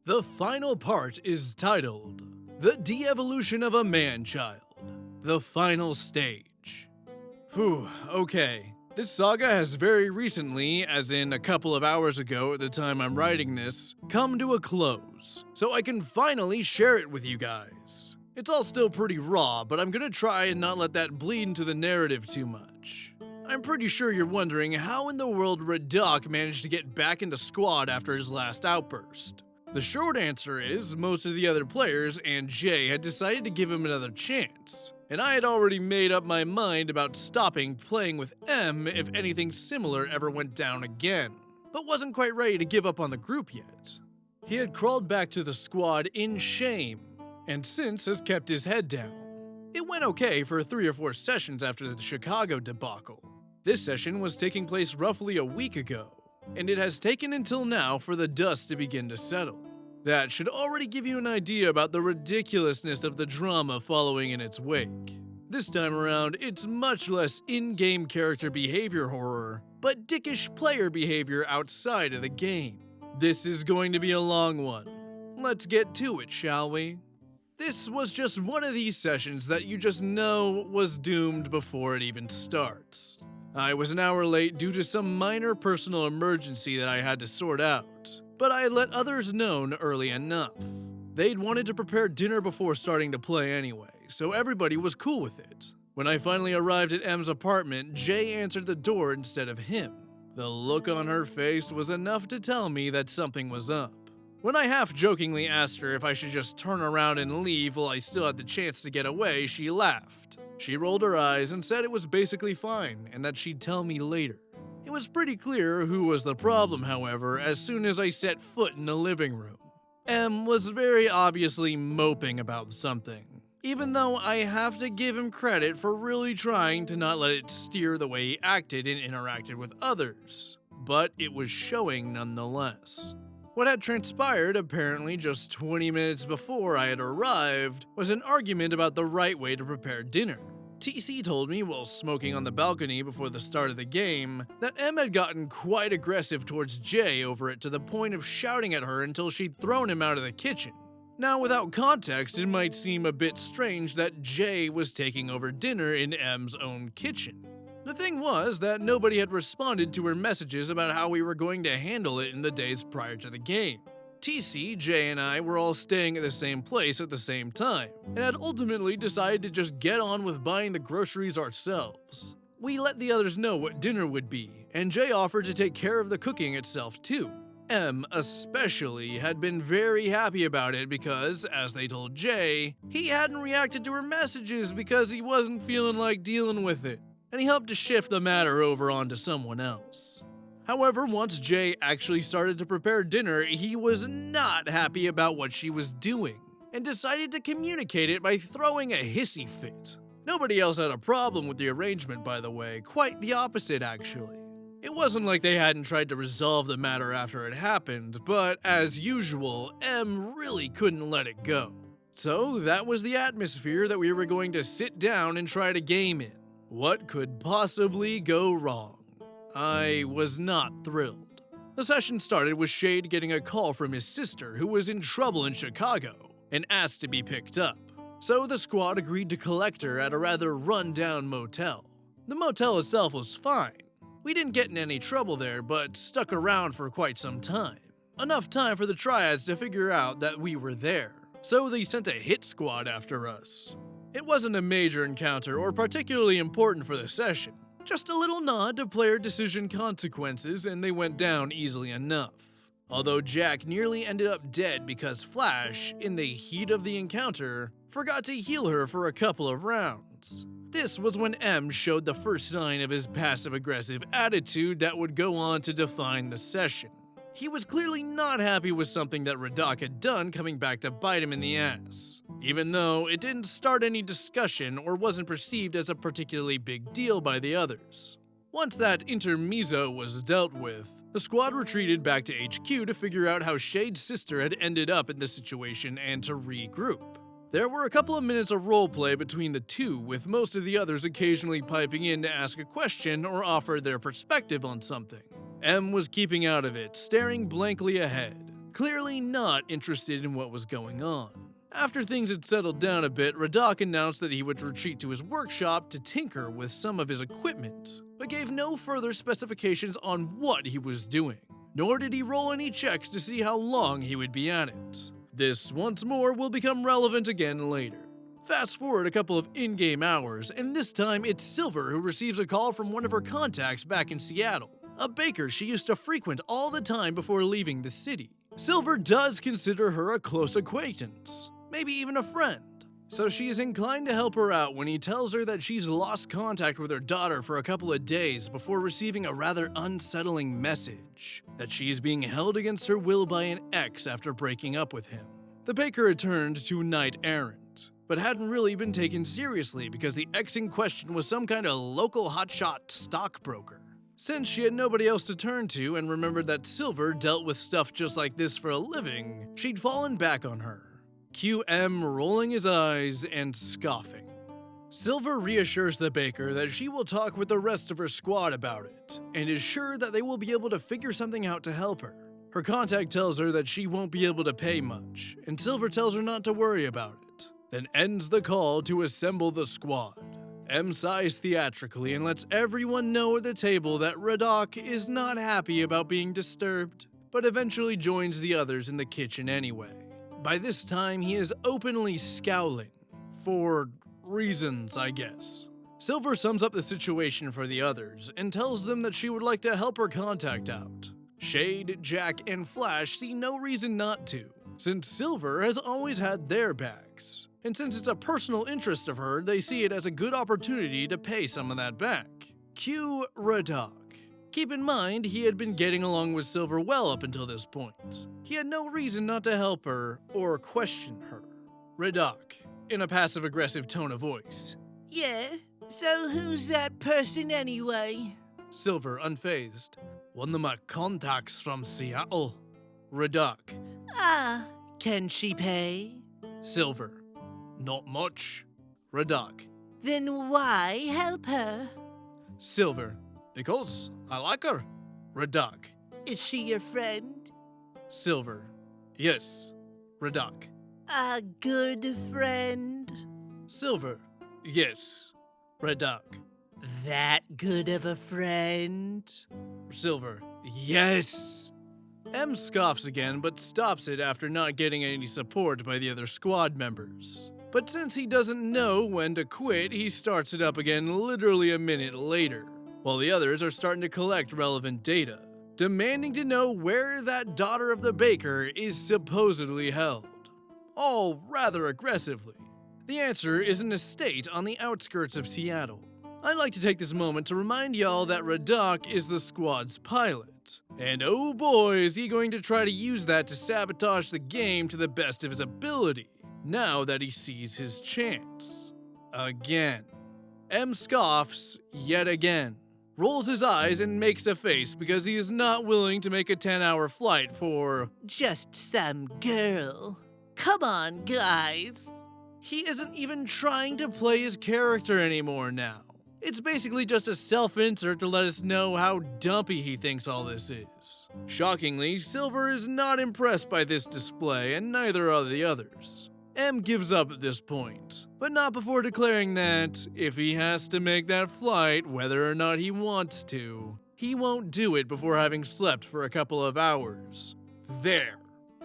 The final part is titled, The De-Evolution of a Man-Child, the Final Stage. Whew, okay. This saga has very recently, as in a couple of hours ago at the time I'm writing this, come to a close, so I can finally share it with you guys. It's all still pretty raw, but I'm gonna try and not let that bleed into the narrative too much. I'm pretty sure you're wondering how in the world Reddok managed to get back in the squad after his last outburst. The short answer is, most of the other players and Jay had decided to give him another chance, and I had already made up my mind about stopping playing with M if anything similar ever went down again, but wasn't quite ready to give up on the group yet. He had crawled back to the squad in shame, and since has kept his head down. It went okay for 3 or 4 sessions after the Chicago debacle. This session was taking place roughly a week ago, and it has taken until now for the dust to begin to settle. That should already give you an idea about the ridiculousness of the drama following in its wake. This time around, it's much less in-game character behavior horror, but dickish player behavior outside of the game. This is going to be a long one. Let's get to it, shall we? This was just one of these sessions that you just know was doomed before it even starts. I was an hour late due to some minor personal emergency that I had to sort out, but I had let others know early enough. They'd wanted to prepare dinner before starting to play anyway, so everybody was cool with it. When I finally arrived at M's apartment, Jay answered the door instead of him. The look on her face was enough to tell me that something was up. When I half-jokingly asked her if I should just turn around and leave while I still had the chance to get away, she laughed. She rolled her eyes and said it was basically fine and that she'd tell me later. It was pretty clear who was the problem, however, as soon as I set foot in the living room. M was very obviously moping about something, even though I have to give him credit for really trying to not let it steer the way he acted and interacted with others, but it was showing nonetheless. What had transpired apparently just 20 minutes before I had arrived was an argument about the right way to prepare dinner. TC told me while smoking on the balcony before the start of the game that M had gotten quite aggressive towards Jay over it to the point of shouting at her until she'd thrown him out of the kitchen. Now, without context, it might seem a bit strange that Jay was taking over dinner in M's own kitchen. The thing was that nobody had responded to her messages about how we were going to handle it in the days prior to the game. TC, Jay, and I were all staying at the same place at the same time, and had ultimately decided to just get on with buying the groceries ourselves. We let the others know what dinner would be, and Jay offered to take care of the cooking itself too. M, especially, had been very happy about it because, as they told Jay, he hadn't reacted to her messages because he wasn't feeling like dealing with it, and he helped to shift the matter over onto someone else. However, once Jay actually started to prepare dinner, he was not happy about what she was doing, and decided to communicate it by throwing a hissy fit. Nobody else had a problem with the arrangement, by the way, quite the opposite actually. It wasn't like they hadn't tried to resolve the matter after it happened, but as usual, M really couldn't let it go. So that was the atmosphere that we were going to sit down and try to game in. What could possibly go wrong? I was not thrilled. The session started with Shade getting a call from his sister who was in trouble in Chicago and asked to be picked up. So the squad agreed to collect her at a rather run-down motel. The motel itself was fine. We didn't get in any trouble there, but stuck around for quite some time. Enough time for the Triads to figure out that we were there, so they sent a hit squad after us. It wasn't a major encounter or particularly important for the session, just a little nod to player decision consequences, and they went down easily enough. Although Jack nearly ended up dead because Flash, in the heat of the encounter, forgot to heal her for a couple of rounds. This was when M showed the first sign of his passive-aggressive attitude that would go on to define the session. He was clearly not happy with something that Reddok had done coming back to bite him in the ass, even though it didn't start any discussion or wasn't perceived as a particularly big deal by the others. Once that intermezzo was dealt with, the squad retreated back to HQ to figure out how Shade's sister had ended up in this situation and to regroup. There were a couple of minutes of roleplay between the two, with most of the others occasionally piping in to ask a question or offer their perspective on something. M was keeping out of it, staring blankly ahead, clearly not interested in what was going on. After things had settled down a bit, Reddok announced that he would retreat to his workshop to tinker with some of his equipment, but gave no further specifications on what he was doing, nor did he roll any checks to see how long he would be at it. This, once more, will become relevant again later. Fast forward a couple of in-game hours, and this time it's Silver who receives a call from one of her contacts back in Seattle, a baker she used to frequent all the time before leaving the city. Silver does consider her a close acquaintance, maybe even a friend, so she is inclined to help her out when he tells her that she's lost contact with her daughter for a couple of days before receiving a rather unsettling message that she is being held against her will by an ex after breaking up with him. The baker returned to knight errant, but hadn't really been taken seriously because the ex in question was some kind of local hotshot stockbroker. Since she had nobody else to turn to and remembered that Silver dealt with stuff just like this for a living, she'd fallen back on her. QM rolling his eyes and scoffing. Silver reassures the baker that she will talk with the rest of her squad about it, and is sure that they will be able to figure something out to help her. Her contact tells her that she won't be able to pay much, and Silver tells her not to worry about it, then ends the call to assemble the squad. M sighs theatrically and lets everyone know at the table that Reddok is not happy about being disturbed, but eventually joins the others in the kitchen anyway. By this time, he is openly scowling. For reasons, I guess. Silver sums up the situation for the others and tells them that she would like to help her contact out. Shade, Jack, and Flash see no reason not to, since Silver has always had their backs. And since it's a personal interest of her, they see it as a good opportunity to pay some of that back. Cue Reddok. Keep in mind, he had been getting along with Silver well up until this point. He had no reason not to help her or question her. Reddok, in a passive-aggressive tone of voice. Yeah, so who's that person anyway? Silver, unfazed. One of my contacts from Seattle. Reddok. Ah, can she pay? Silver. Not much. Reddok. Then why help her? Silver. Because I like her. Reddok. Is she your friend? Silver. Yes. Reddok. A good friend? Silver. Yes. Reddok. That good of a friend? Silver. Yes. M scoffs again, but stops it after not getting any support by the other squad members. But since he doesn't know when to quit, he starts it up again literally a minute later, while the others are starting to collect relevant data, demanding to know where that daughter of the baker is supposedly held. All rather aggressively. The answer is an estate on the outskirts of Seattle. I'd like to take this moment to remind y'all that Reddok is the squad's pilot. And oh boy, is he going to try to use that to sabotage the game to the best of his ability, now that he sees his chance. Again. M scoffs yet again. rolls his eyes and makes a face because he is not willing to make a 10-hour flight for just some girl. Come on, guys. He isn't even trying to play his character anymore now. It's basically just a self-insert to let us know how dumpy he thinks all this is. Shockingly, Silver is not impressed by this display, and neither are the others. M gives up at this point, but not before declaring that if he has to make that flight, whether or not he wants to, he won't do it before having slept for a couple of hours. There.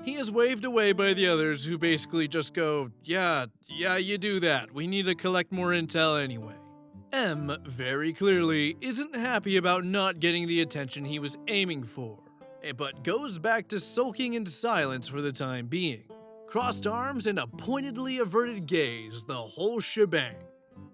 He is waved away by the others who basically just go, yeah, you do that. We need to collect more intel anyway. M, very clearly, isn't happy about not getting the attention he was aiming for, but goes back to sulking in silence for the time being. Crossed arms and a pointedly averted gaze, the whole shebang.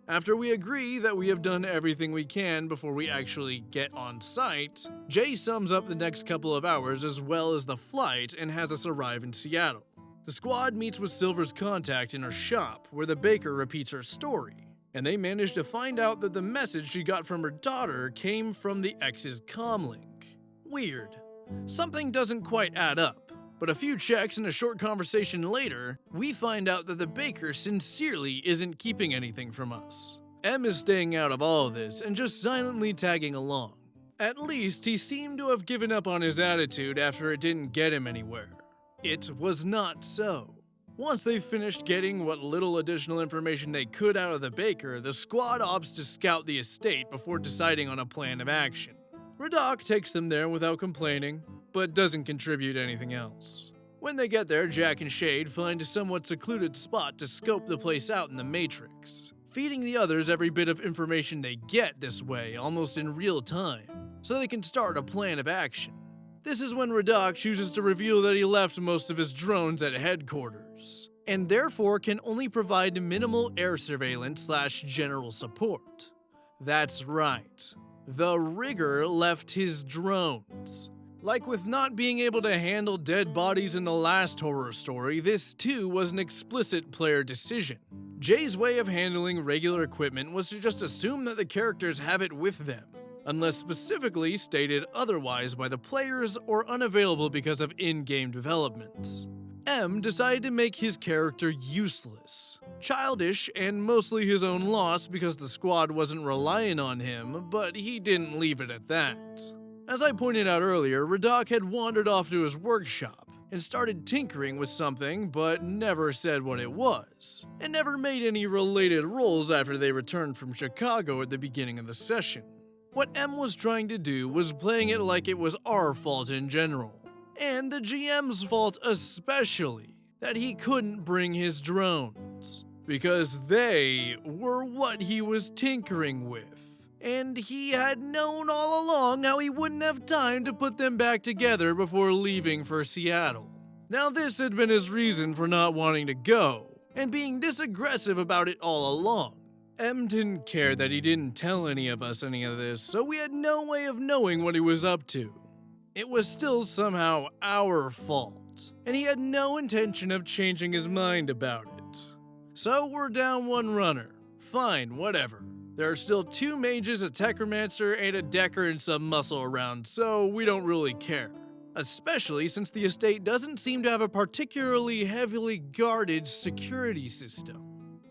After we agree that we have done everything we can before we actually get on site, Jay sums up the next couple of hours as well as the flight and has us arrive in Seattle. The squad meets with Silver's contact in her shop, where the baker repeats her story, and they manage to find out that the message she got from her daughter came from the ex's comlink. Weird. Something doesn't quite add up. But a few checks and a short conversation later, we find out that the baker sincerely isn't keeping anything from us. M is staying out of all of this and just silently tagging along. At least he seemed to have given up on his attitude after it didn't get him anywhere. It was not so. Once they finished getting what little additional information they could out of the baker, the squad opts to scout the estate before deciding on a plan of action. Reddok takes them there without complaining, but doesn't contribute anything else. When they get there, Jack and Shade find a somewhat secluded spot to scope the place out in the Matrix, feeding the others every bit of information they get this way almost in real time, so they can start a plan of action. This is when Reddok chooses to reveal that he left most of his drones at headquarters, and therefore can only provide minimal air surveillance / general support. That's right. The rigger left his drones. Like with not being able to handle dead bodies in the last horror story, this too was an explicit player decision. Jay's way of handling regular equipment was to just assume that the characters have it with them, unless specifically stated otherwise by the players or unavailable because of in-game developments. M decided to make his character useless. Childish and mostly his own loss because the squad wasn't relying on him, but he didn't leave it at that. As I pointed out earlier, Reddok had wandered off to his workshop and started tinkering with something, but never said what it was, and never made any related rolls after they returned from Chicago at the beginning of the session. What M was trying to do was playing it like it was our fault in general, and the GM's fault especially, that he couldn't bring his drones, because they were what he was tinkering with. And he had known all along how he wouldn't have time to put them back together before leaving for Seattle. Now this had been his reason for not wanting to go, and being this aggressive about it all along. M didn't care that he didn't tell any of us any of this, so we had no way of knowing what he was up to. It was still somehow our fault, and he had no intention of changing his mind about it. So we're down one runner. Fine, whatever. There are still 2 mages, a techromancer, and a decker and some muscle around, so we don't really care. Especially since the estate doesn't seem to have a particularly heavily guarded security system.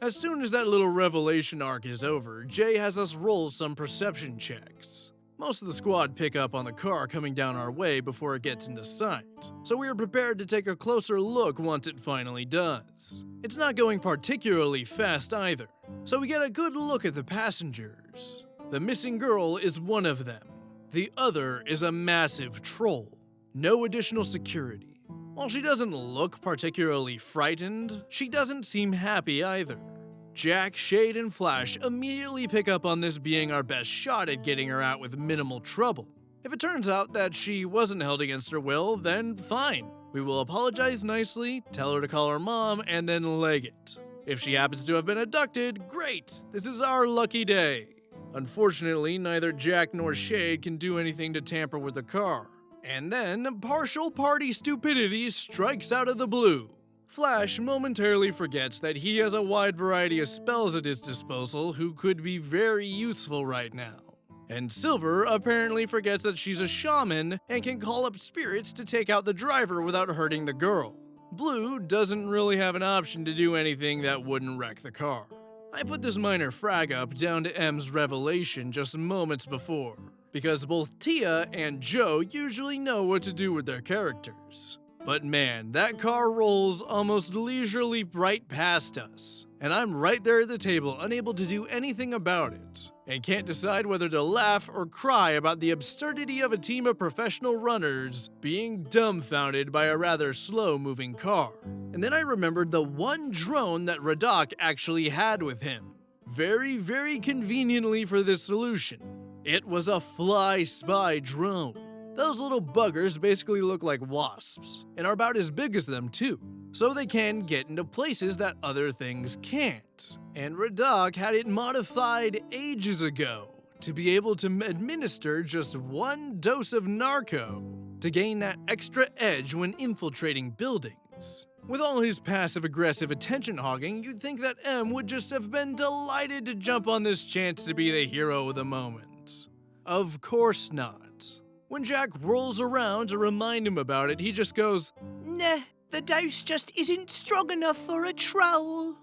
As soon as that little revelation arc is over, Jay has us roll some perception checks. Most of the squad pick up on the car coming down our way before it gets into sight, so we are prepared to take a closer look once it finally does. It's not going particularly fast either, so we get a good look at the passengers. The missing girl is one of them. The other is a massive troll. No additional security. While she doesn't look particularly frightened, she doesn't seem happy either. Jack, Shade, and Flash immediately pick up on this being our best shot at getting her out with minimal trouble. If it turns out that she wasn't held against her will, then fine. We will apologize nicely, tell her to call her mom, and then leg it. If she happens to have been abducted, great! This is our lucky day. Unfortunately, neither Jack nor Shade can do anything to tamper with the car. And then, partial party stupidity strikes out of the blue. Flash momentarily forgets that he has a wide variety of spells at his disposal who could be very useful right now. And Silver apparently forgets that she's a shaman and can call up spirits to take out the driver without hurting the girl. Blue doesn't really have an option to do anything that wouldn't wreck the car. I put this minor frag up down to M's revelation just moments before, because both Tia and Joe usually know what to do with their characters. But man, that car rolls almost leisurely right past us, and I'm right there at the table unable to do anything about it, and can't decide whether to laugh or cry about the absurdity of a team of professional runners being dumbfounded by a rather slow-moving car. And then I remembered the one drone that Reddok actually had with him. Very, very conveniently for this solution. It was a fly spy drone. Those little buggers basically look like wasps, and are about as big as them too, so they can get into places that other things can't. And Reddok had it modified ages ago to be able to administer just one dose of narco to gain that extra edge when infiltrating buildings. With all his passive-aggressive attention hogging, you'd think that M would just have been delighted to jump on this chance to be the hero of the moment. Of course not. When Jack rolls around to remind him about it, he just goes, Nah, the dose just isn't strong enough for a troll.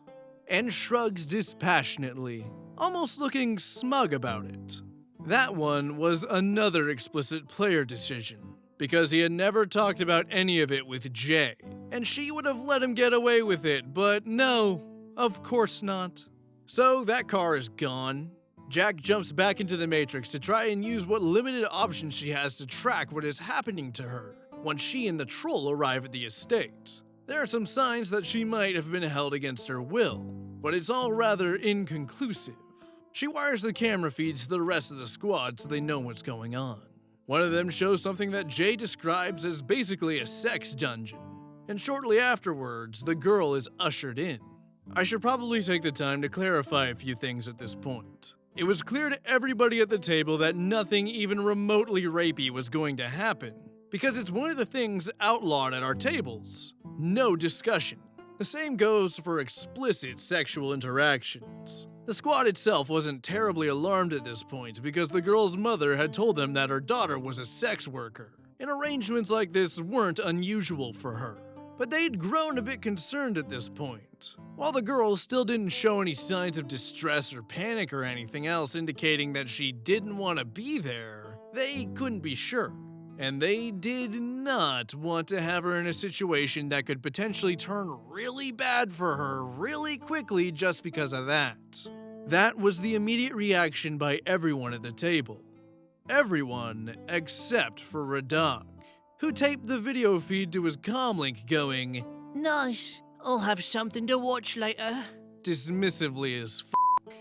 And shrugs dispassionately, almost looking smug about it. That one was another explicit player decision, because he had never talked about any of it with Jay, and she would have let him get away with it, but no, of course not. So that car is gone. Jack jumps back into the Matrix to try and use what limited options she has to track what is happening to her once she and the troll arrive at the estate. There are some signs that she might have been held against her will, but it's all rather inconclusive. She wires the camera feeds to the rest of the squad so they know what's going on. One of them shows something that Jay describes as basically a sex dungeon, and shortly afterwards, the girl is ushered in. I should probably take the time to clarify a few things at this point. It was clear to everybody at the table that nothing even remotely rapey was going to happen, because it's one of the things outlawed at our tables. No discussion. The same goes for explicit sexual interactions. The squad itself wasn't terribly alarmed at this point because the girl's mother had told them that her daughter was a sex worker, and arrangements like this weren't unusual for her. But they'd grown a bit concerned at this point. While the girl still didn't show any signs of distress or panic or anything else indicating that she didn't want to be there, they couldn't be sure. And they did not want to have her in a situation that could potentially turn really bad for her really quickly just because of that. That was the immediate reaction by everyone at the table. Everyone except for Reddok, who taped the video feed to his comlink going, Nice, I'll have something to watch later. dismissively as f***.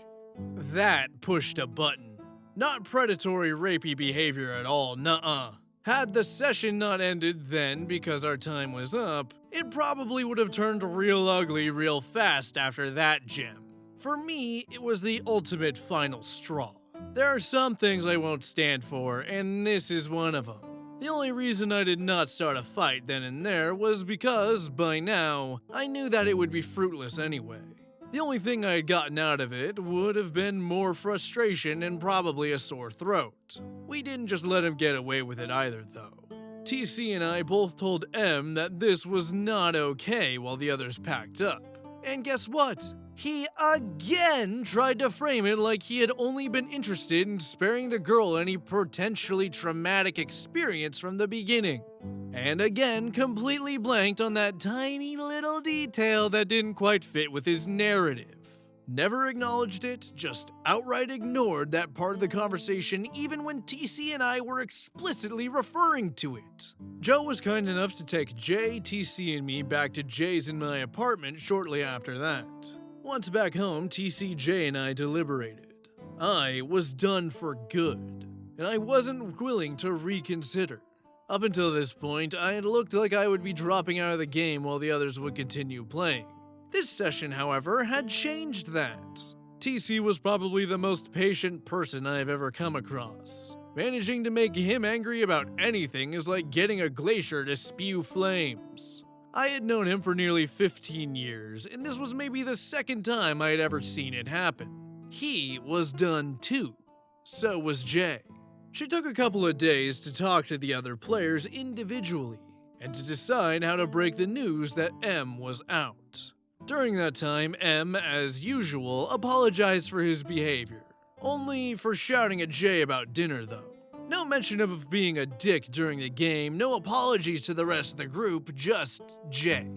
That pushed a button. Not predatory rapey behavior at all, nuh-uh. Had the session not ended then because our time was up, it probably would have turned real ugly real fast after that gem. For me, it was the ultimate final straw. There are some things I won't stand for, and this is one of them. The only reason I did not start a fight then and there was because, by now, I knew that it would be fruitless anyway. The only thing I had gotten out of it would have been more frustration and probably a sore throat. We didn't just let him get away with it either, though. TC and I both told M that this was not okay while the others packed up. And guess what? He again tried to frame it like he had only been interested in sparing the girl any potentially traumatic experience from the beginning. And again, completely blanked on that tiny little detail that didn't quite fit with his narrative. Never acknowledged it, just outright ignored that part of the conversation even when TC and I were explicitly referring to it. Joe was kind enough to take Jay, TC, and me back to Jay's in my apartment shortly after that. Once back home, TC, Jay, and I deliberated. I was done for good, and I wasn't willing to reconsider. Up until this point, I had looked like I would be dropping out of the game while the others would continue playing. This session, however, had changed that. TC was probably the most patient person I've ever come across. Managing to make him angry about anything is like getting a glacier to spew flames. I had known him for nearly 15 years, and this was maybe the second time I had ever seen it happen. He was done too. So was Jay. She took a couple of days to talk to the other players individually and to decide how to break the news that M was out. During that time, M, as usual, apologized for his behavior. Only for shouting at Jay about dinner, though. No mention of being a dick during the game, no apologies to the rest of the group, just Jay.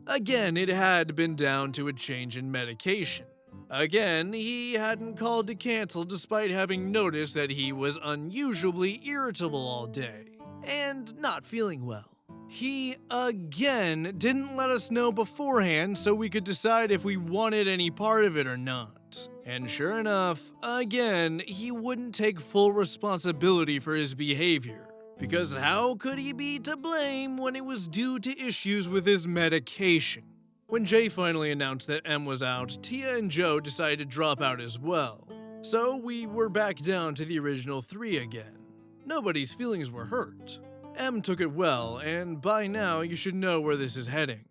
Again, it had been down to a change in medication. Again, he hadn't called to cancel despite having noticed that he was unusually irritable all day and not feeling well. He, again, didn't let us know beforehand so we could decide if we wanted any part of it or not. And sure enough, again, he wouldn't take full responsibility for his behavior. Because how could he be to blame when it was due to issues with his medication? When Jay finally announced that M was out, Tia and Joe decided to drop out as well. So we were back down to the original 3 again. Nobody's feelings were hurt. M took it well, and by now you should know where this is heading.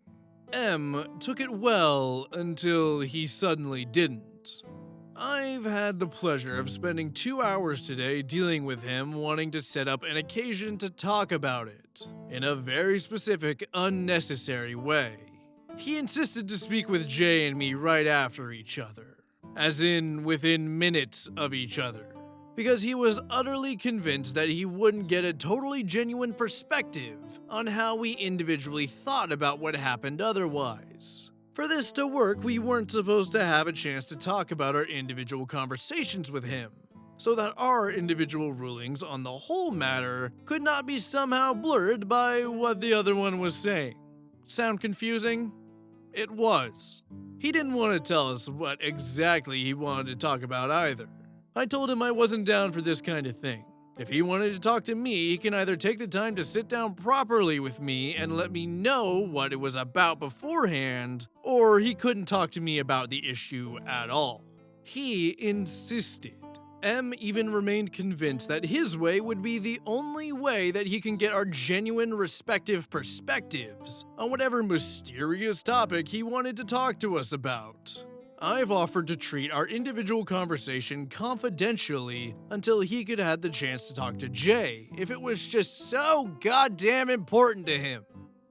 M took it well until he suddenly didn't. I've had the pleasure of spending 2 hours today dealing with him wanting to set up an occasion to talk about it, in a very specific, unnecessary way. He insisted to speak with Jay and me right after each other, as in within minutes of each other, because he was utterly convinced that he wouldn't get a totally genuine perspective on how we individually thought about what happened otherwise. For this to work, we weren't supposed to have a chance to talk about our individual conversations with him, so that our individual rulings on the whole matter could not be somehow blurred by what the other one was saying. Sound confusing? It was. He didn't want to tell us what exactly he wanted to talk about either. I told him I wasn't down for this kind of thing. If he wanted to talk to me, he can either take the time to sit down properly with me and let me know what it was about beforehand, or he couldn't talk to me about the issue at all. He insisted. M even remained convinced that his way would be the only way that he can get our genuine respective perspectives on whatever mysterious topic he wanted to talk to us about. I've offered to treat our individual conversation confidentially until he could have the chance to talk to Jay if it was just so goddamn important to him.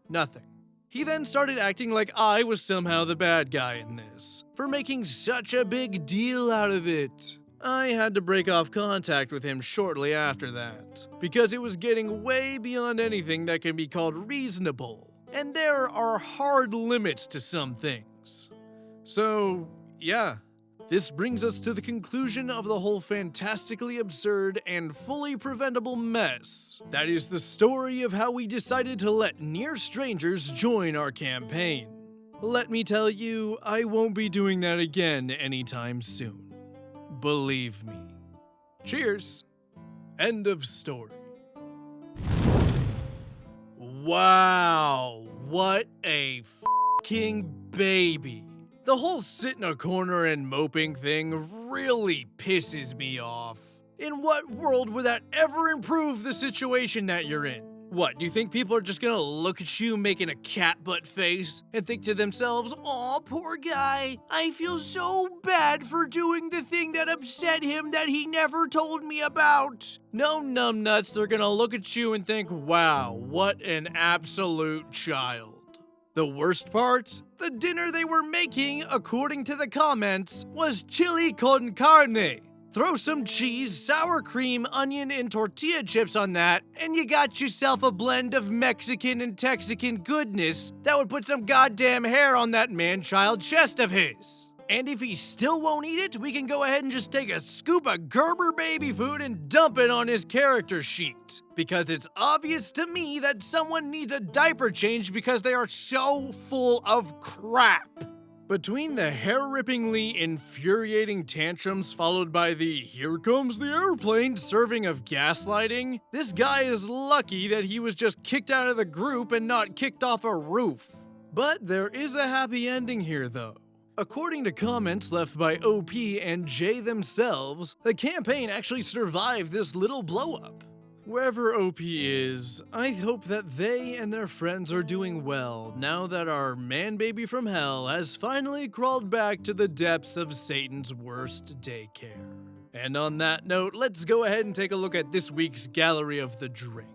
Nothing. He then started acting like I was somehow the bad guy in this, for making such a big deal out of it. I had to break off contact with him shortly after that, because it was getting way beyond anything that can be called reasonable, and there are hard limits to some things. So, yeah, this brings us to the conclusion of the whole fantastically absurd and fully preventable mess that is the story of how we decided to let near strangers join our campaign. Let me tell you, I won't be doing that again anytime soon. Believe me. Cheers. End of story. Wow, what a f***ing baby. The whole sit in a corner and moping thing really pisses me off. In what world would that ever improve the situation that you're in? What, do you think people are just gonna look at you making a cat butt face and think to themselves, "Aw, poor guy, I feel so bad for doing the thing that upset him that he never told me about"? No numbnuts, they're gonna look at you and think, "Wow, what an absolute child." The worst part? The dinner they were making, according to the comments, was chili con carne. Throw some cheese, sour cream, onion, and tortilla chips on that, and you got yourself a blend of Mexican and Texican goodness that would put some goddamn hair on that man-child chest of his. And if he still won't eat it, we can go ahead and just take a scoop of Gerber baby food and dump it on his character sheet. Because it's obvious to me that someone needs a diaper change because they are so full of crap. Between the hair-rippingly infuriating tantrums followed by the "here comes the airplane" serving of gaslighting, this guy is lucky that he was just kicked out of the group and not kicked off a roof. But there is a happy ending here though. According to comments left by OP and Jay themselves, the campaign actually survived this little blow-up. Wherever OP is, I hope that they and their friends are doing well now that our man-baby from hell has finally crawled back to the depths of Satan's worst daycare. And on that note, let's go ahead and take a look at this week's Gallery of the Drake.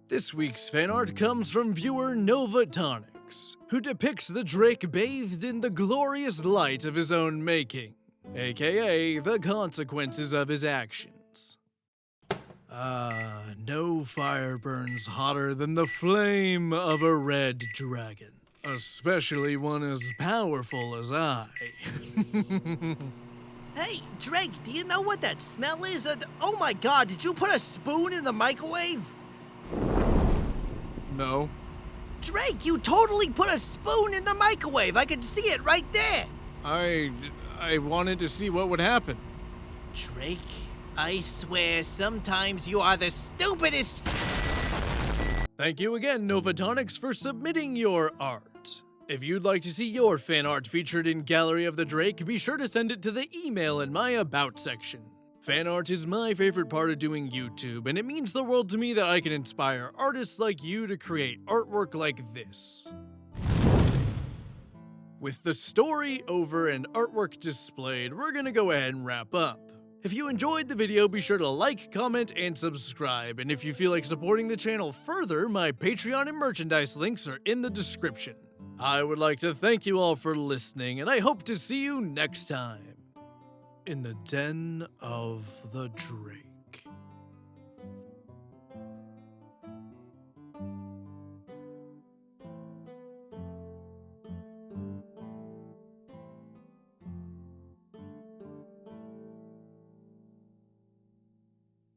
This week's fan art comes from viewer Novatonics, who depicts the Drake bathed in the glorious light of his own making, aka the consequences of his actions. No fire burns hotter than the flame of a red dragon, especially one as powerful as I. Hey, Drake, do you know what that smell is? Oh my god, did you put a spoon in the microwave? No. Drake, you totally put a spoon in the microwave. I can see it right there. I wanted to see what would happen. Drake, I swear sometimes you are the stupidest. Thank you again, Novatonics, for submitting your art. If you'd like to see your fan art featured in Gallery of the Drake, be sure to send it to the email in my About section. Fan art is my favorite part of doing YouTube, and it means the world to me that I can inspire artists like you to create artwork like this. With the story over and artwork displayed, we're gonna go ahead and wrap up. If you enjoyed the video, be sure to like, comment, and subscribe, and if you feel like supporting the channel further, my Patreon and merchandise links are in the description. I would like to thank you all for listening, and I hope to see you next time in the Den of the Drake.